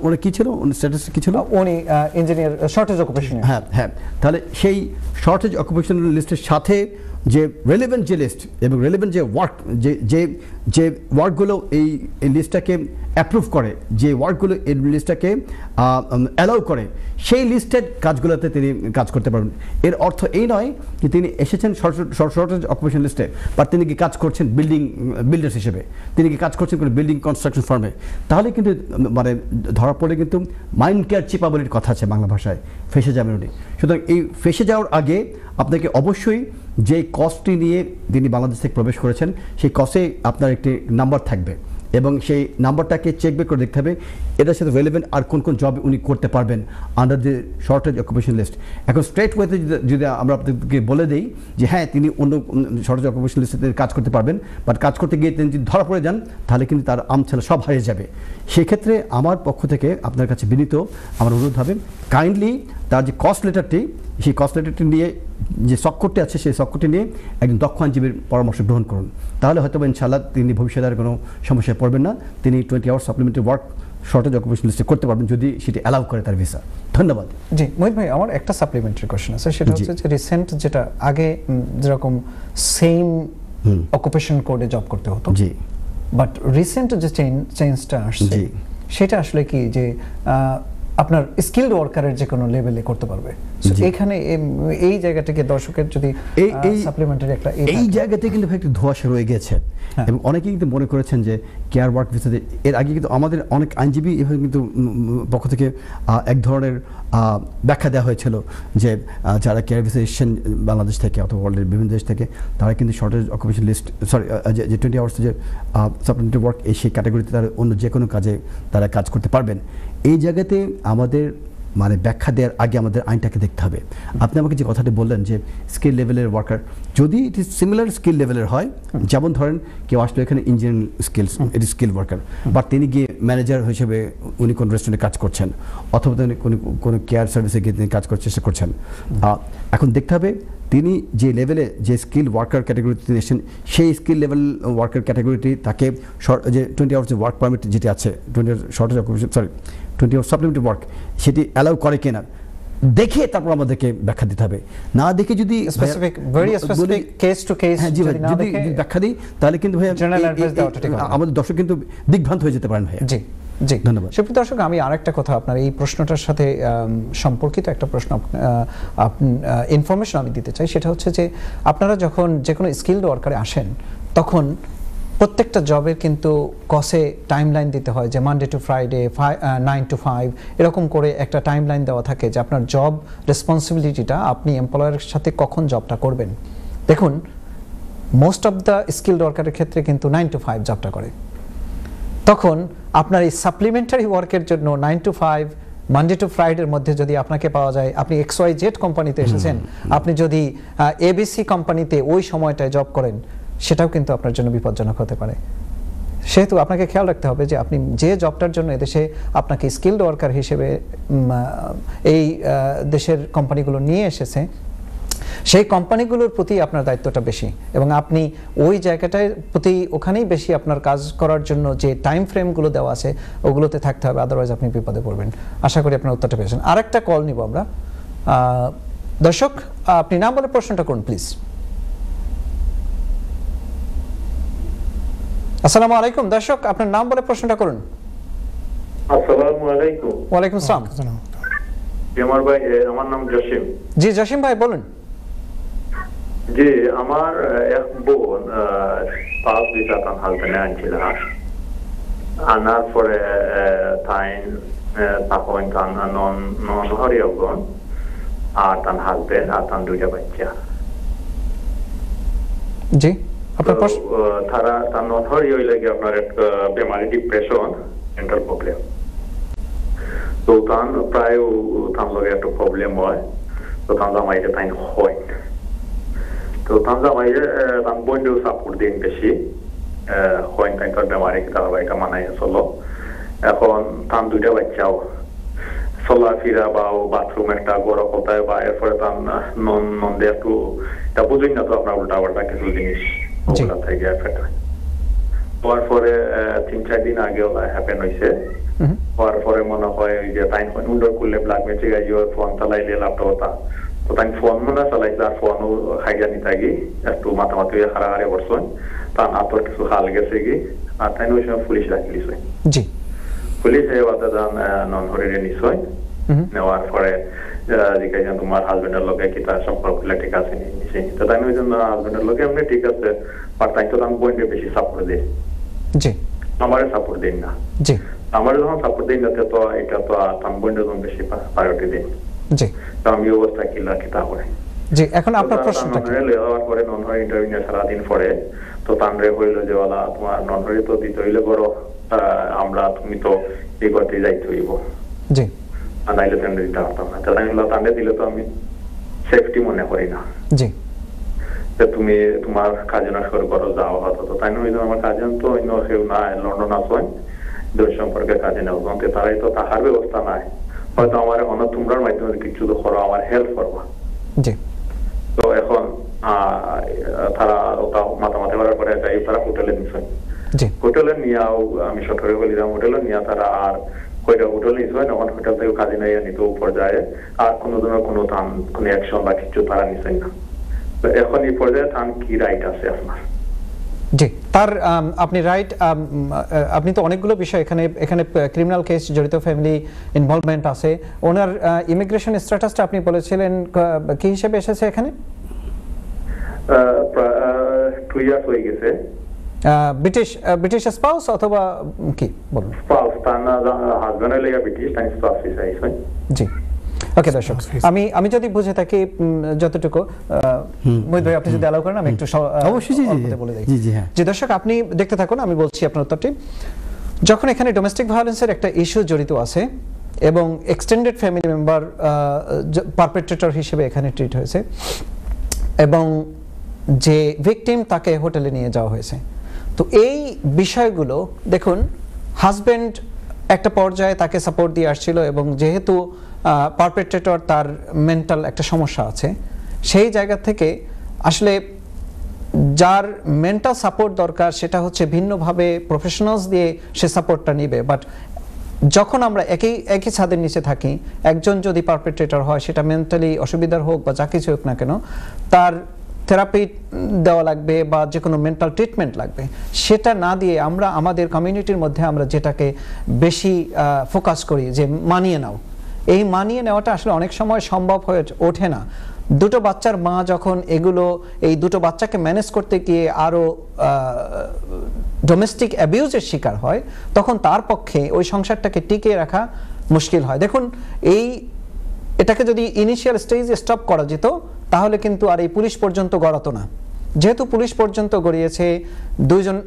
ওনার কী ছিল, ওনার স্ট্যাটাস কী ছিল? উনি ইঞ্জিনিয়ার শর্টেজ অকুপেশন। হ্যাঁ, তাহলে সেই শর্টেজ অকুপেশন লিস্টের সাথে যে রেলেভেন্ট যে লিস্ট এবং রেলেভেন্ট যে ওয়ার্ক, যে ওয়ার্কগুলো এই লিস্টটাকে অ্যাপ্রুভ করে, যে ওয়ার্কগুলো এই লিস্টটাকে অ্যালাউ করে, সেই লিস্টেড কাজগুলোতে তিনি কাজ করতে পারবেন। এর অর্থ এই নয় যে তিনি এসেছেন শর্টেজ অকুপেশন লিস্টে, বা তিনি কি কাজ করছেন বিল্ডার্স হিসেবে, তিনি কি কাজ করছেন কোনো বিল্ডিং কনস্ট্রাকশন ফার্মে, তাহলে কিন্তু মানে ধরা পড়ে কিন্তু মাইন্ড কেয়ার চিপাবলির কথা আছে বাংলা ভাষায়, ফেসে যাবেন উনি। সুতরাং এই ফেসে যাওয়ার আগে আপনাকে অবশ্যই যে কস্টটি নিয়ে তিনি বাংলাদেশ থেকে প্রবেশ করেছেন, সেই কস্টে আপনার একটি নাম্বার থাকবে, এবং সেই নাম্বারটাকে চেক বেক করে দেখতে হবে এটার সাথে রেলেভেন্ট আর কোন কোন জব উনি করতে পারবেন under the shortage occupation list. এখন স্ট্রেট ওয়েতে যদি আমরা আপনাদেরকে বলে দিই যে হ্যাঁ তিনি অন্য শর্টেজ অকুপেশন লিস্টে কাজ করতে পারবেন, বাট কাজ করতে গিয়ে তিনি যদি ধরা পড়ে যান, তাহলে কিন্তু তার আমছালা সব হারিয়ে যাবে। সেক্ষেত্রে আমার পক্ষ থেকে আপনার কাছে বিনীত আমার অনুরোধ হবে, কাইন্ডলি তার যে কস্ট লেটারটি, সেই কস্ট লেটারটি নিয়ে, যে সক্করটি আছে সেই সক্করটি নিয়ে একজন দক্ষ আইনজীবীর পরামর্শ গ্রহণ করুন, তাহলে হয়তো ইনশাআল্লাহ তিনি ভবিষ্যতে আর কোনো সমস্যায় পড়বেন না। তিনি 20 hours supplementary work shortage occupation লিস্টে করতে পারবেন যদি সেটি অ্যালাউ করে তার ভিসা। ধন্যবাদ। জি, মোহিত ভাই, আমার একটা সাপ্লিমেন্টারি কোশ্চেন আছে, সেটা হচ্ছে যে রিসেন্ট যেটা আগে যেরকম সেম অকুপেশন কোডে জব করতে হতো, জি, বাট রিসেন্ট যে চেঞ্জটা আসছে, সেটা আসলে কি যে আপনার স্কিলড ওয়ার্কারের যে কোনো লেভেলে করতে পারবে। এখানে এই জায়গাটাকে দর্শকের যদি সাপ্লিমেন্টারি একটা এই জায়গাতে কিন্তু একটা ধোঁয়াশা রয়ে গেছে, এবং অনেকেই কিন্তু মনে করেছেন যে কেয়ার ওয়ার্ক ভিসাতে, এর আগে কিন্তু আমাদের অনেক আইনজীবী এভাবে কিন্তু পক্ষ থেকে এক ধরনের ব্যাখ্যা দেওয়া হয়েছিল যে যারা কেয়ার ভিসা এসেছেন বাংলাদেশ থেকে অথবা ওয়ার্ল্ডের বিভিন্ন দেশ থেকে, তারা কিন্তু শর্টেজ অকুপেশন লিস্ট যে 20 আওয়ার্স যে সাপ্লিমেন্টারি ওয়ার্ক, এই সেই ক্যাটাগরিতে তারা অন্য যে কোনো কাজে তারা কাজ করতে পারবেন। এই জায়গাতে আমাদের মানে ব্যাখ্যা দেওয়ার আগে আমাদের আইনটাকে দেখতে হবে। আপনি আমাকে যে কথাটি বললেন যে স্কিল লেভেলের ওয়ার্কার, যদি এটি সিমিলার স্কিল লেভেলের হয়, যেমন ধরেন কেউ আসলে এখানে ইঞ্জিনিয়ারিং স্কিলস, এটি স্কিল ওয়ার্কার, বাট তিনি গিয়ে ম্যানেজার হিসেবে উনি কোন রেস্টুরেন্টে কাজ করছেন, অথবা তিনি কোনো কেয়ার সার্ভিসে গিয়ে তিনি কাজ করার চেষ্টা করছেন। এখন দেখতে হবে তিনি যে লেভেলে যে স্কিল ওয়ার্কার ক্যাটাগরিতে তিনি এসেছেন, সেই স্কিল লেভেল ওয়ার্কার ক্যাটাগরিটি তাকে যে 20 আওয়ার্স ওয়ার্ক পারমিট যেটি আছে, 20 shortage occupation 20 hour supplementary work সেটি অ্যালাউ করে কিনা দেখে তারপর আমাদেরকে ব্যাখ্যা দিতে হবে। না দেখে যদি specific very specific case to case যদি ব্যাখ্যা দিই তাহলে কিন্তু ভাই জেনারেল অ্যাডভাইস দেওয়াটা ঠিক হবে না। আমাদের দর্শক কিন্তু দিগ্ভ্রান্ত হয়ে যেতে পারেন ভাই। জি জি ধন্যবাদ। সুপ্রিয় দর্শক, আমি আরেকটা কথা আপনার এই প্রশ্নটার সাথে সম্পর্কিত একটা প্রশ্ন ইনফরমেশন আমি দিতে চাই। সেটা হচ্ছে যে আপনারা যখন যে কোনো স্কিলড ওয়ার্কারে আসেন তখন প্রত্যেকটা জবের কিন্তু কসে টাইমলাইন দিতে হয়, যে মানডে টু ফ্রাইডে 9 to 5 এরকম করে একটা টাইমলাইন দেওয়া থাকে যে আপনার জব রেসপন্সিবিলিটিটা আপনি এমপ্লয়ারের সাথে কখন জবটা করবেন। দেখুন মোস্ট অফ দ্য স্কিলড ওয়ার্কারের ক্ষেত্রে কিন্তু 9 to 5 জবটা করে। তখন আপনার এই সাপ্লিমেন্টারি ওয়ার্কের জন্য 9 to 5 মানডে টু ফ্রাইডের মধ্যে যদি আপনাকে পাওয়া যায়, আপনি XYZ কোম্পানিতে এসেছেন, আপনি যদি ABC কোম্পানিতে ওই সময়টায় জব করেন, সেটাও কিন্তু আপনার জন্য বিপজ্জনক হতে পারে। সেহেতু আপনাকে খেয়াল রাখতে হবে যে আপনি যে জবটার জন্য এদেশে আপনাকে স্কিলড ওয়ার্কার হিসেবে এই দেশের কোম্পানিগুলো নিয়ে এসেছে, সেই কোম্পানিগুলোর প্রতি আপনার দায়িত্বটা বেশি এবং আপনি ওই জায়গাটার প্রতি ওখানেই বেশি আপনার কাজ করার জন্য যে টাইম ফ্রেমগুলো দেওয়া আছে ওগুলোতে থাকতে হবে, আদারওয়াইজ আপনি বিপদে পড়বেন। আশা করি আপনার উত্তরটা পেয়েছেন। আরেকটা কল নিব আমরা। দর্শক, আপনি নাম বলে প্রশ্নটা করুন প্লিজ। আসসালামু আলাইকুম দর্শক, আপনার নাম বলে প্রশ্নটা করুন। আসসালামু আলাইকুম। ওয়ালাইকুম আসসালাম। আমার ভাই, আমার নাম জসিম। জি জসিম ভাই বলুন। জি, আমার এক বোন 5 ভিসা তার হাজবেন্ডে আনছিল, আনার পরে তখন তার নন হরিয়গণ আর তার হাজবেন্ড আর তার 2টা বাচ্চা। জি আপনার প্রশ্ন। তারা তার নন হরি হইলে কি আপনার একটা বেমারি, ডিপ্রেশন, মেন্টাল প্রবলেম। তো তার প্রায় তার লগে একটা প্রবলেম হয়। তো তার জামাইরে তাই হয়, তো তার জামাইরে তার বোনকেও সাপোর্ট দিন বেশি হয়, তাই তার বেমারি তার বাড়িটা মানাই চলো। এখন তার 2টা বাচ্চাও চলাফেরা বা বাথরুম একটা গড় কোথায় বা এরপরে তার নন্দে একটু এটা বুঝুন না, তো আপনার উল্টা পাল্টা কিছু জিনিস ওগুলা থেকে এফেক্ট হয়। হওয়ার পরে 3-4 দিন আগে ওলা হ্যাপেন হয়েছে। হওয়ার পরে মনে হয় ওই যে তাই উন্ডর করলে ব্ল্যাক মেচে গাইও ফোন চালাইলে ল্যাপটপটা, তো তাই ফোন মনে চালাইছে আর ফোনও খাইজানি থাকি একটু মাথামাতি হারাহারি করছেন, তার আতর কিছু হাল গেছে কি, আর তাই ওই সময় পুলিশ রাখি দিছে। জি, পুলিশ এবারে নন হরিরে নিশ্চয় নেওয়ার পরে জিজ্ঞাসা তোমার হাজবেন্ডের লোকে কি তার সম্পর্ক ঠিক আছে নিশ্চয়, তো তাই ওই জন্য হাজবেন্ডের লোকে এমনি ঠিক আছে, আর তাই তো আমি বোনকে বেশি সাপোর্ট দিই। জি, আমারে সাপোর্ট দিন না। জি, আমার যখন সাপোর্ট দিন না, তো এটা তো আমি বোনকে যখন বেশি প্রায়োরিটি দিই। জি, তো আমি অবস্থা কিলা কিতা করে। জি, এখন আপনার প্রশ্নটা কি? লেওয়ার পরে নন হরি ইন্টারভিউ নিয়ে সারাদিন পরে তো তানরে হইলো যে ওলা তোমার নন হরি তো দিতে হইলে বড়, আমরা তুমি তো এই করতে যাইতে হইব। জি, আর নাইলে তান্ডে দিতে পারতাম না। তান্ডে দিলে তো আমি সেফটি মনে করি না। জি, তুমি তোমার কাজে নষ্ট করো যাওয়া হতো, তো তাই নয় আমার কাজে তো অন্য কেউ নাই, লন্ডন আসেন দুই সম্পর্কে কাজে নেব, তারাই তো তাহার ব্যবস্থা নাই, হয়তো আমার অন্য তোমরার মাধ্যমে কিছু তো করো, আমার হেল্প করবো। জি, তো এখন তারা ওটা মাতামাতি করার পরে যাই তারা হোটেলে নিশ্চয়, জি, হোটেলে নিয়েও আমি সরকারি বলিলাম হোটেলে নিয়ে তারা আর কয়টা হোটেল নিশ্চয়, তখন হোটেল থেকে কাজে নিয়ে নিত পর্যায়ে আর কোনো ধরনের কোনো অ্যাকশন বা কিছু তারা নিশ্চয় না। তো এখন এই পর্যায়ে তার কি রাইট আছে আপনার? জি, তার আপনি রাইট, আপনি তো অনেকগুলো বিষয় এখানে এখানে ক্রিমিনাল কেস জড়িত, ফ্যামিলি ইনভলভমেন্ট আছে। ওনার ইমিগ্রেশন স্ট্যাটাসটা আপনি বলেছিলেন কি হিসেবে এসেছে এখানে? 2 ইয়ার্স হয়ে গেছে। ব্রিটিশ স্পাউস অথবা কি বলুন? স্পাউস, তার হাজবেন্ডের লেগে ব্রিটিশ, তাই স্পাউস হিসেবে। জি, ওকে দর্শক, আমি যদি বুঝে থাকি যতটুকু, মহিত ভাই আপনি যদি অ্যালাউ করেন আমি একটু অবশ্যই বলে দিই। জি জি হ্যাঁ, জি দর্শক, আপনি দেখতে থাকুন, আমি বলছি আপনার উত্তরটি। যখন এখানে ডোমেস্টিক ভায়োলেন্সের একটা ইস্যু জড়িত আছে এবং এক্সটেন্ডেড ফ্যামিলি মেম্বার পারপেট্রেটর হিসেবে এখানে ট্রিট হয়েছে এবং যে ভিকটিম তাকে হোটেলে নিয়ে যাওয়া হয়েছে, তো এই বিষয়গুলো দেখুন, হাজব্যান্ড একটা পর্যায়ে তাকে সাপোর্ট দিয়ে আসছিল এবং যেহেতু পারপেট্রেটর তার মেন্টাল একটা সমস্যা আছে, সেই জায়গা থেকে আসলে যার মেন্টাল সাপোর্ট দরকার সেটা হচ্ছে ভিন্নভাবে প্রফেশনালস দিয়ে সে সাপোর্টটা নিবে, বাট যখন আমরা একই ছাদের নিচে থাকি, একজন যদি পারপেট্রেটর হয়, সেটা মেন্টালি অসুবিধার হোক বা যা কিছু হোক না কেন, তার থেরাপি দেওয়া লাগবে বা যে কোনো মেন্টাল ট্রিটমেন্ট লাগবে। সেটা না দিয়ে আমরা আমাদের কমিউনিটির মধ্যে আমরা যেটাকে বেশি ফোকাস করি যে মানিয়ে নাও, এই মানিয়ে নেওয়াটা আসলে অনেক সময় সম্ভব হয়ে ওঠে না। দুটো বাচ্চার মা যখন এই দুটো বাচ্চাকে ম্যানেজ করতে গিয়ে আরও ডোমেস্টিক অ্যাবিউজের শিকার হয়, তখন তার পক্ষে ওই সংসারটাকে টিকিয়ে রাখা মুশকিল হয়। দেখুন, এটাকে যদি ইনিশিয়াল স্টেজে স্টপ করা যেত তাহলে কিন্তু আর এই পুলিশ পর্যন্ত গড়াতো না। যেহেতু পুলিশ পর্যন্ত গড়িয়েছে, দুইজন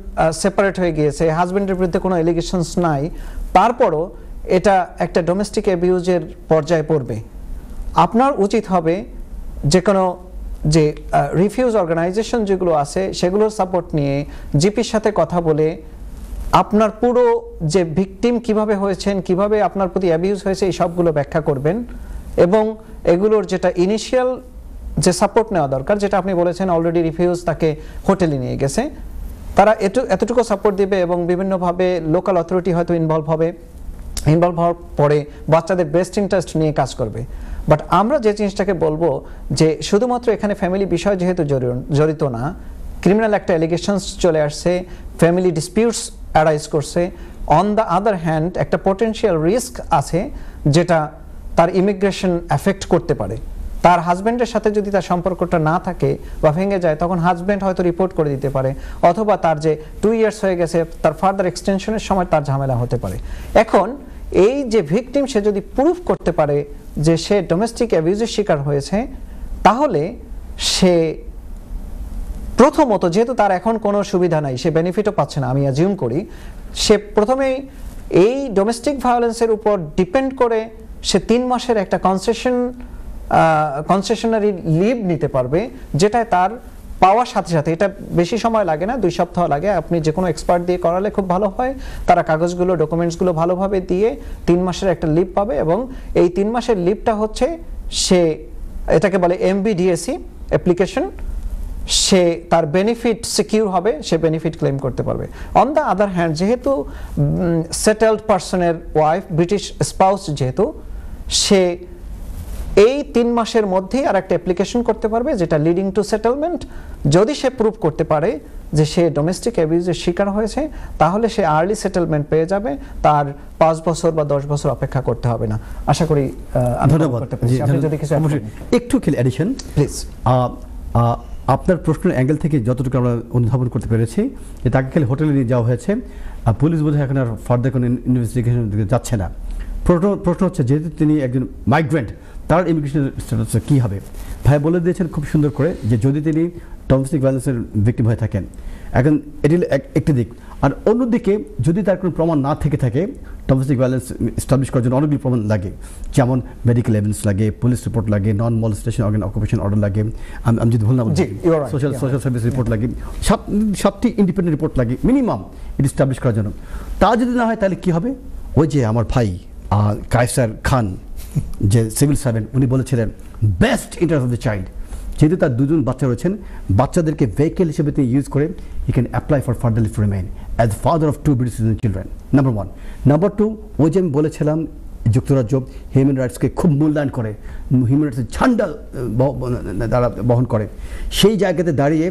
সেপারেট হয়ে গিয়েছে, হাজব্যান্ডের বিরুদ্ধে কোনো এলিগেশনস নাই, তারপরও এটা একটা ডোমেস্টিক অ্যাবিউজের পর্যায়ে পড়বে। আপনার উচিত হবে যে কোনো যে রিফিউজ অর্গানাইজেশন যেগুলো আছে সেগুলোর সাপোর্ট নিয়ে জিপির সাথে কথা বলে আপনার পুরো যে ভিকটিম কিভাবে হয়েছেন, কিভাবে আপনার প্রতি অ্যাবিউজ হয়েছে, এই সবগুলো ব্যাখ্যা করবেন এবং এগুলোর যেটা ইনিশিয়াল যে সাপোর্ট নেওয়া দরকার, যেটা আপনি বলেছেন অলরেডি রিফিউজ তাকে হোটেলে নিয়ে গেছে, তারা এতটুকু সাপোর্ট দিবে এবং বিভিন্নভাবে লোকাল অথরিটি হয়তো ইনভলভ হওয়ার পরে বাচ্চাদের বেস্ট ইন্টারেস্ট নিয়ে কাজ করবে। বাট আমরা যে জিনিসটাকে বলবো যে শুধুমাত্র এখানে ফ্যামিলি বিষয় যেহেতু জড়িত না, ক্রিমিনাল একটা অ্যালিগেশনস চলে আসছে, ফ্যামিলি ডিসপিউটস অ্যারাইজ করছে, অন দ্য আদার হ্যান্ড একটা পোটেনশিয়াল রিস্ক আছে যেটা তার ইমিগ্রেশন এফেক্ট করতে পারে। তার হাজব্যান্ডের সাথে যদি তার সম্পর্কটা না থাকে বা ভেঙে যায়, তখন হাজব্যান্ড হয়তো রিপোর্ট করে দিতে পারে, অথবা তার যে 2 ইয়ার্স হয়ে গেছে তার ফার্দার এক্সটেনশনের সময় তার ঝামেলা হতে পারে। এখন এই যে ভিকটিম, সে যদি প্রুফ করতে পারে যে সে ডোমেস্টিক অ্যাবিউজের শিকার হয়েছে, তাহলে সে প্রথমত, যেহেতু তার এখন কোনো সুবিধা নাই, সে বেনিফিটও পাচ্ছে না, আমি অ্যাজিউম করি, সে প্রথমেই এই ডোমেস্টিক ভায়োলেন্সের উপর ডিপেন্ড করে সে 3 মাসের একটা কনসেশনারি লিভ নিতে পারবে, যেটায় তার পাওয়ার সাথে সাথে, এটা বেশি সময় লাগে না, 2 সপ্তাহ লাগে, আপনি যে কোনো এক্সপার্ট দিয়ে করালে খুব ভালো হয়, তারা কাগজগুলো ডকুমেন্টসগুলো ভালোভাবে দিয়ে 3 মাসের একটা লিভ পাবে এবং এই 3 মাসের লিভটা হচ্ছে সে, এটাকে বলে MBDAC অ্যাপ্লিকেশন, সে তার বেনিফিট সিকিউর হবে, সে বেনিফিট ক্লেম করতে পারবে। অন দ্য আদার হ্যান্ড, যেহেতু সেটেলড পারসনের ওয়াইফ, ব্রিটিশ স্পাউস যেহেতু, সে এই 3 মাসের মধ্যেই আর একটা অ্যাপ্লিকেশন করতে পারবে যেটা লিডিং টু সেটেলমেন্ট। যদি সে প্রুভ করতে পারে যে সে ডোমেস্টিক অ্যাবিউজের শিকার হয়েছে, তাহলে সে আর্লি সেটেলমেন্ট পেয়ে যাবে, তার 5 বছর বা 10 বছর অপেক্ষা করতে হবে না। আশা করি ধন্যবাদ। আপনি যদি কিছু একটু অ্যাডিশন প্লিজ। আপনার প্রশ্নের অ্যাঙ্গেল থেকে যতটুকু আমরা অনুধাবন করতে পেরেছি যে তাকে খালি হোটেলে নিয়ে যাওয়া হয়েছে, পুলিশ বোধহয় এখন আর ফার্দার কোনো ইনভেস্টিগেশন দিকে যাচ্ছে না। প্রশ্ন হচ্ছে, যেহেতু তিনি একজন মাইগ্রেন্ট, তার ইমিগ্রেশন স্ট্যাটাস কী হবে? ভাই বলে দিয়েছেন খুব সুন্দর করে যে যদি তিনি ডোমেস্টিক ভায়োলেন্সের ভিকটিম হয়ে থাকেন, এখন এটি একটি দিক। আর অন্যদিকে যদি তার কোনো প্রমাণ না থেকে থাকে, ডোমেস্টিক ভায়োলেন্স এস্টাবলিশ করার জন্য অনেকগুলো প্রমাণ লাগে, যেমন মেডিকেল এভিডেন্স লাগে, পুলিশ রিপোর্ট লাগে, নন মলেস্টেশন অকুপেশন অর্ডার লাগে, আমি যদি ভুল না বলছি সোশ্যাল সার্ভিস রিপোর্ট লাগে, 7টি ইন্ডিপেন্ডেন্ট রিপোর্ট লাগে মিনিমাম এটি এস্টাবলিশ করার জন্য। তা যদি না হয় তাহলে কী হবে? ওই যে আমার ভাই কায়সার খান, যে সিভিল সার্ভেন্ট, উনি বলেছিলেন best interest of the child, যেহেতু তার 2জন বাচ্চা রয়েছেন, বাচ্চাদেরকে ভেহিকেল হিসেবে তিনি ইউজ করে he can apply for further leave to remain as father of 2 British citizen children, number 1। Number 2, ওই যে আমি বলেছিলাম যুক্তরাজ্য হিউম্যান রাইটসকে খুব মূল্যায়ন করে, হিউম্যান রাইটসের ঝান্ডা তারা বহন করে, সেই জায়গাতে দাঁড়িয়ে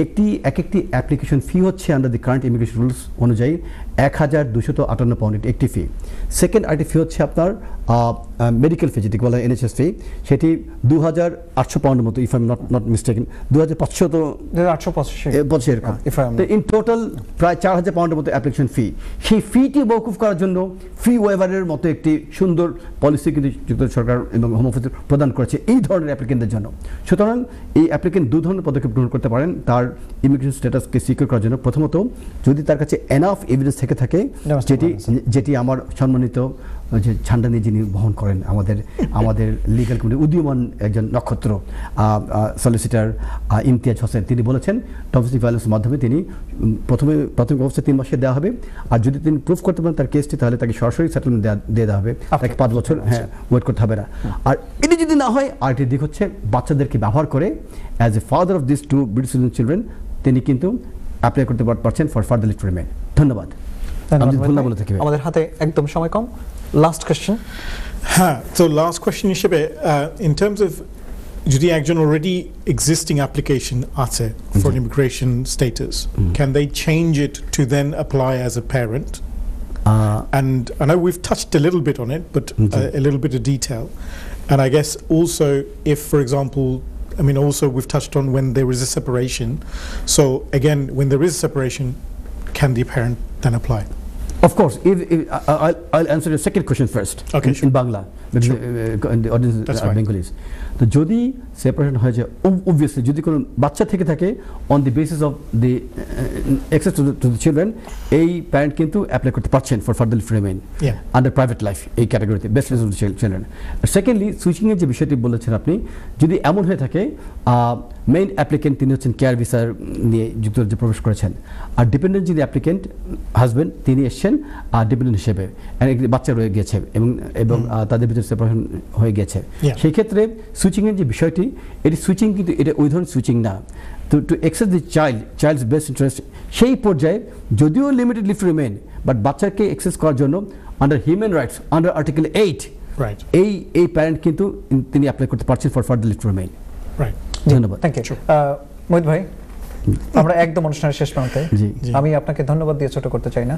একটি অ্যাপ্লিকেশন ফি হচ্ছে under the current immigration rules অনুযায়ী 1258 পাউন্ড একটি ফি। সেকেন্ড আরেকটি ফি হচ্ছে আপনার মেডিকেল ফি, যেটি বলা হয় NHS ফি, সেটি 2800 পাউন্ডের মতো, if I am not mistaken, 2500 এরকম। ইন টোটাল প্রায় 4000 পাউন্ডের মতো অ্যাপ্লিকেশন ফি। সেই ফিটি মওকুফ করার জন্য ফি ওয়েভারের মতো একটি সুন্দর পলিসি কিন্তু যুক্তরাজ্য সরকার এবং হোম অফিস প্রদান করেছে এই ধরনের অ্যাপ্লিকেন্টদের জন্য। সুতরাং এই অ্যাপ্লিকেন্ট 2 ধরনের পদক্ষেপ গ্রহণ করতে পারেন তার ইমিগ্রেশন স্ট্যাটাসকে সিকিউর করার জন্য। প্রথমত, যদি তার কাছে এনাফ এভিডেন্স থেকে থাকে, যেটি আমার সম্মানিত যে ঝান্ডা নিয়ে যিনি বহন করেন, আমাদের লিগ্যাল কমিটি উদীয়মান একজন নক্ষত্র সলিসিটার ইমতিয়াজ হোসেন, তিনি বলেছেন ডোমেস্টিক ভায়োলেন্সের মাধ্যমে তিনি প্রাথমিক অবস্থায় 3 মাসে দেওয়া হবে, আর যদি তিনি প্রুফ করতে পারেন তার কেসটি, তাহলে তাকে সরাসরি সেটেলমেন্ট দিয়ে দেওয়া হবে, তাকে 5 বছর ওয়েট করতে হবে না। আর এটি যদি না হয়, আরেকটি দিক হচ্ছে বাচ্চাদেরকে ব্যবহার করে as a father of this 2 British citizen children তিনি কিন্তু অ্যাপ্লাই করতে পারছেন for further leave to remain. ধন্যবাদ। ধন্যবাদ ভুল না ভাই। বলে থাকি ভাই। আমাদের হাতে একদম সময় কম, লাস্ট কোশ্চেন। হ্যাঁ, তো লাস্ট কোয়েশ্চেন হিসেবে ইন টার্মস অফ যদি একজন অলরেডি এক্সিস্টিং অ্যাপ্লিকেশন আছে for immigration status, can they change it to then apply as a parent? And I know we've touched a little bit on it, but a little bit of detail. And I guess also if, for example, I mean, also we've touched on when there is a separation. So again, when there is a separation, can the parent then apply? Of course, I'll answer your second question first. Okay, in Bangla, because in the audience That's are fine. Bengalis. তো যদি separation হয়ে যায়, obviously যদি কোনো বাচ্চা থেকে থাকে on the basis of the access to the children, এই প্যারেন্ট কিন্তু অ্যাপ্লাই করতে পারছেন for further leave to remain under private life, এই ক্যাটাগরিতে best of the children. Secondly, সুইচিংয়ের যে বিষয়টি বলেছেন আপনি, যদি এমন হয়ে থাকে মেইন অ্যাপ্লিকেন্ট তিনি হচ্ছেন কেয়ার ভিসার নিয়ে যুক্তরাজ্যে প্রবেশ করেছেন, আর ডিপেন্ডেন্ট যিনি অ্যাপ্লিকেন্ট হাজব্যান্ড তিনি এসছেন ডিপেন্ডেন্ট হিসেবে, একটি বাচ্চা রয়ে গেছে এবং তাদের ভিতরে সেপারেশন হয়ে গেছে, সেই ক্ষেত্রে সুইচিংয়ের যে বিষয়টি, এটি সুইচিং কিন্তু এটা ওই ধরনের সুইচিং না। To access the child's best interest, সেই পর্যায়ে যদিও limited leave to remain, but বাচ্চাকে এক্সেস করার জন্য under human rights under article 8 এই প্যারেন্ট কিন্তু তিনি অ্যাপ্লাই করতে পারছেন for further leave to remain. ধন্যবাদ। থ্যাংক ইউ মোহিত ভাই। আমরা একদম অনুষ্ঠানের শেষ প্রান্তে, আমি আপনাকে ধন্যবাদ দিয়ে ছোট করতে চাই না,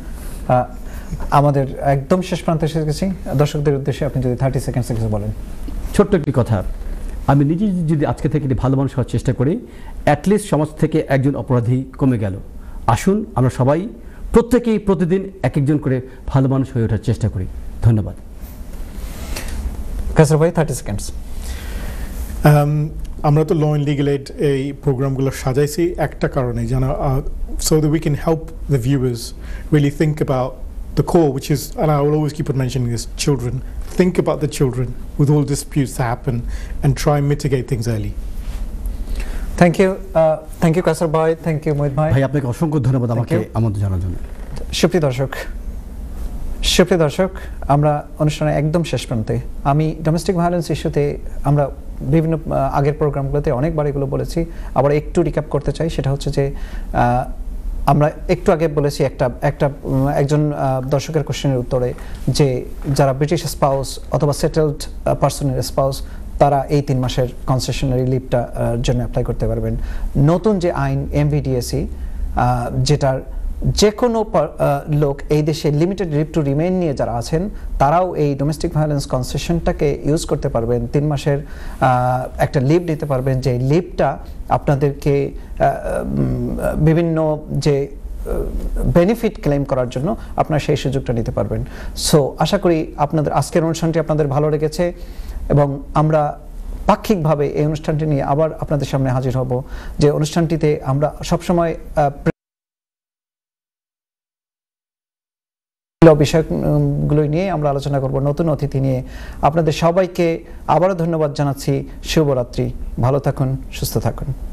আমাদের একদম শেষ প্রান্তে এসে গেছি। দর্শকদের উদ্দেশ্যে আপনি যদি 30 সেকেন্ডস কিছু বলেন। ছোট্ট একটি কথা, আমি নিজে যদি আজকে থেকে ভালো মানুষ হওয়ার চেষ্টা করি, অ্যাটলিস্ট সমাজ থেকে একজন অপরাধী কমে গেল। আসুন আমরা সবাই প্রত্যেকেই প্রতিদিন এক একজন করে ভালো মানুষ হয়ে ওঠার চেষ্টা করি। ধন্যবাদ। কাসর ভাই 30 সেকেন্ডস। আমরা তো ল এন্ড লিগ্যাল এইড এই প্রোগ্রামগুলো সাজাইছি একটা কারণে, যেন so that we can help the viewers really think about the core, which is, and I will always keep on mentioning this, children. Think about the children with all disputes that happen and try and mitigate things early. Thank you Kasar ভাই, thank you Mohit ভাই। ভাই আপনাকে অসংখ্য ধন্যবাদ আমাকে আমন্ত্রণ জানার জন্য। সুপ্রিয় দর্শক, আমরা অনুষ্ঠানের একদম শেষ প্রান্তে। আমি ডোমেস্টিক ভায়োলেন্স ইস্যুতে আমরা বিভিন্ন আগের প্রোগ্রামগুলোতে অনেকবার এগুলো বলেছি, আবার একটু রিক্যাপ করতে চাই। সেটা হচ্ছে যে আমরা একটু আগে বলেছি একজন দর্শকের কোশ্চেনের উত্তরে যে যারা ব্রিটিশ স্পাউস অথবা সেটেলড পার্সনের স্পাউস, তারা এই 3 মাসের কনসেশনারি লিভটা জন্য অ্যাপ্লাই করতে পারবেন। নতুন যে আইন MVDSE, যেটার যে কোনো লোক এই দেশে লিমিটেড লিভ টু রিমেইন নিয়ে যারা আছেন, তারাও এই ডোমেস্টিক ভায়োলেন্স কনসেশনটাকে ইউজ করতে পারবেন। 3 মাসের একটা লিভ নিতে পারবেন, যে লিভটা আপনাদেরকে বিভিন্ন যে বেনিফিট ক্লেম করার জন্য আপনারা সেই সুযোগটা নিতে পারবেন। সো আশা করি আপনাদের আজকের অনুষ্ঠানটি আপনাদের ভালো লেগেছে, এবং আমরা পাক্ষিকভাবে এই অনুষ্ঠানটি নিয়ে আবার আপনাদের সামনে হাজির হব, যে অনুষ্ঠানটিতে আমরা সবসময় বিষয়গুলো নিয়ে আমরা আলোচনা করব, নতুন অতিথি নিয়ে। আপনাদের সবাইকে আবারও ধন্যবাদ জানাচ্ছি। শুভরাত্রি, ভালো থাকুন, সুস্থ থাকুন।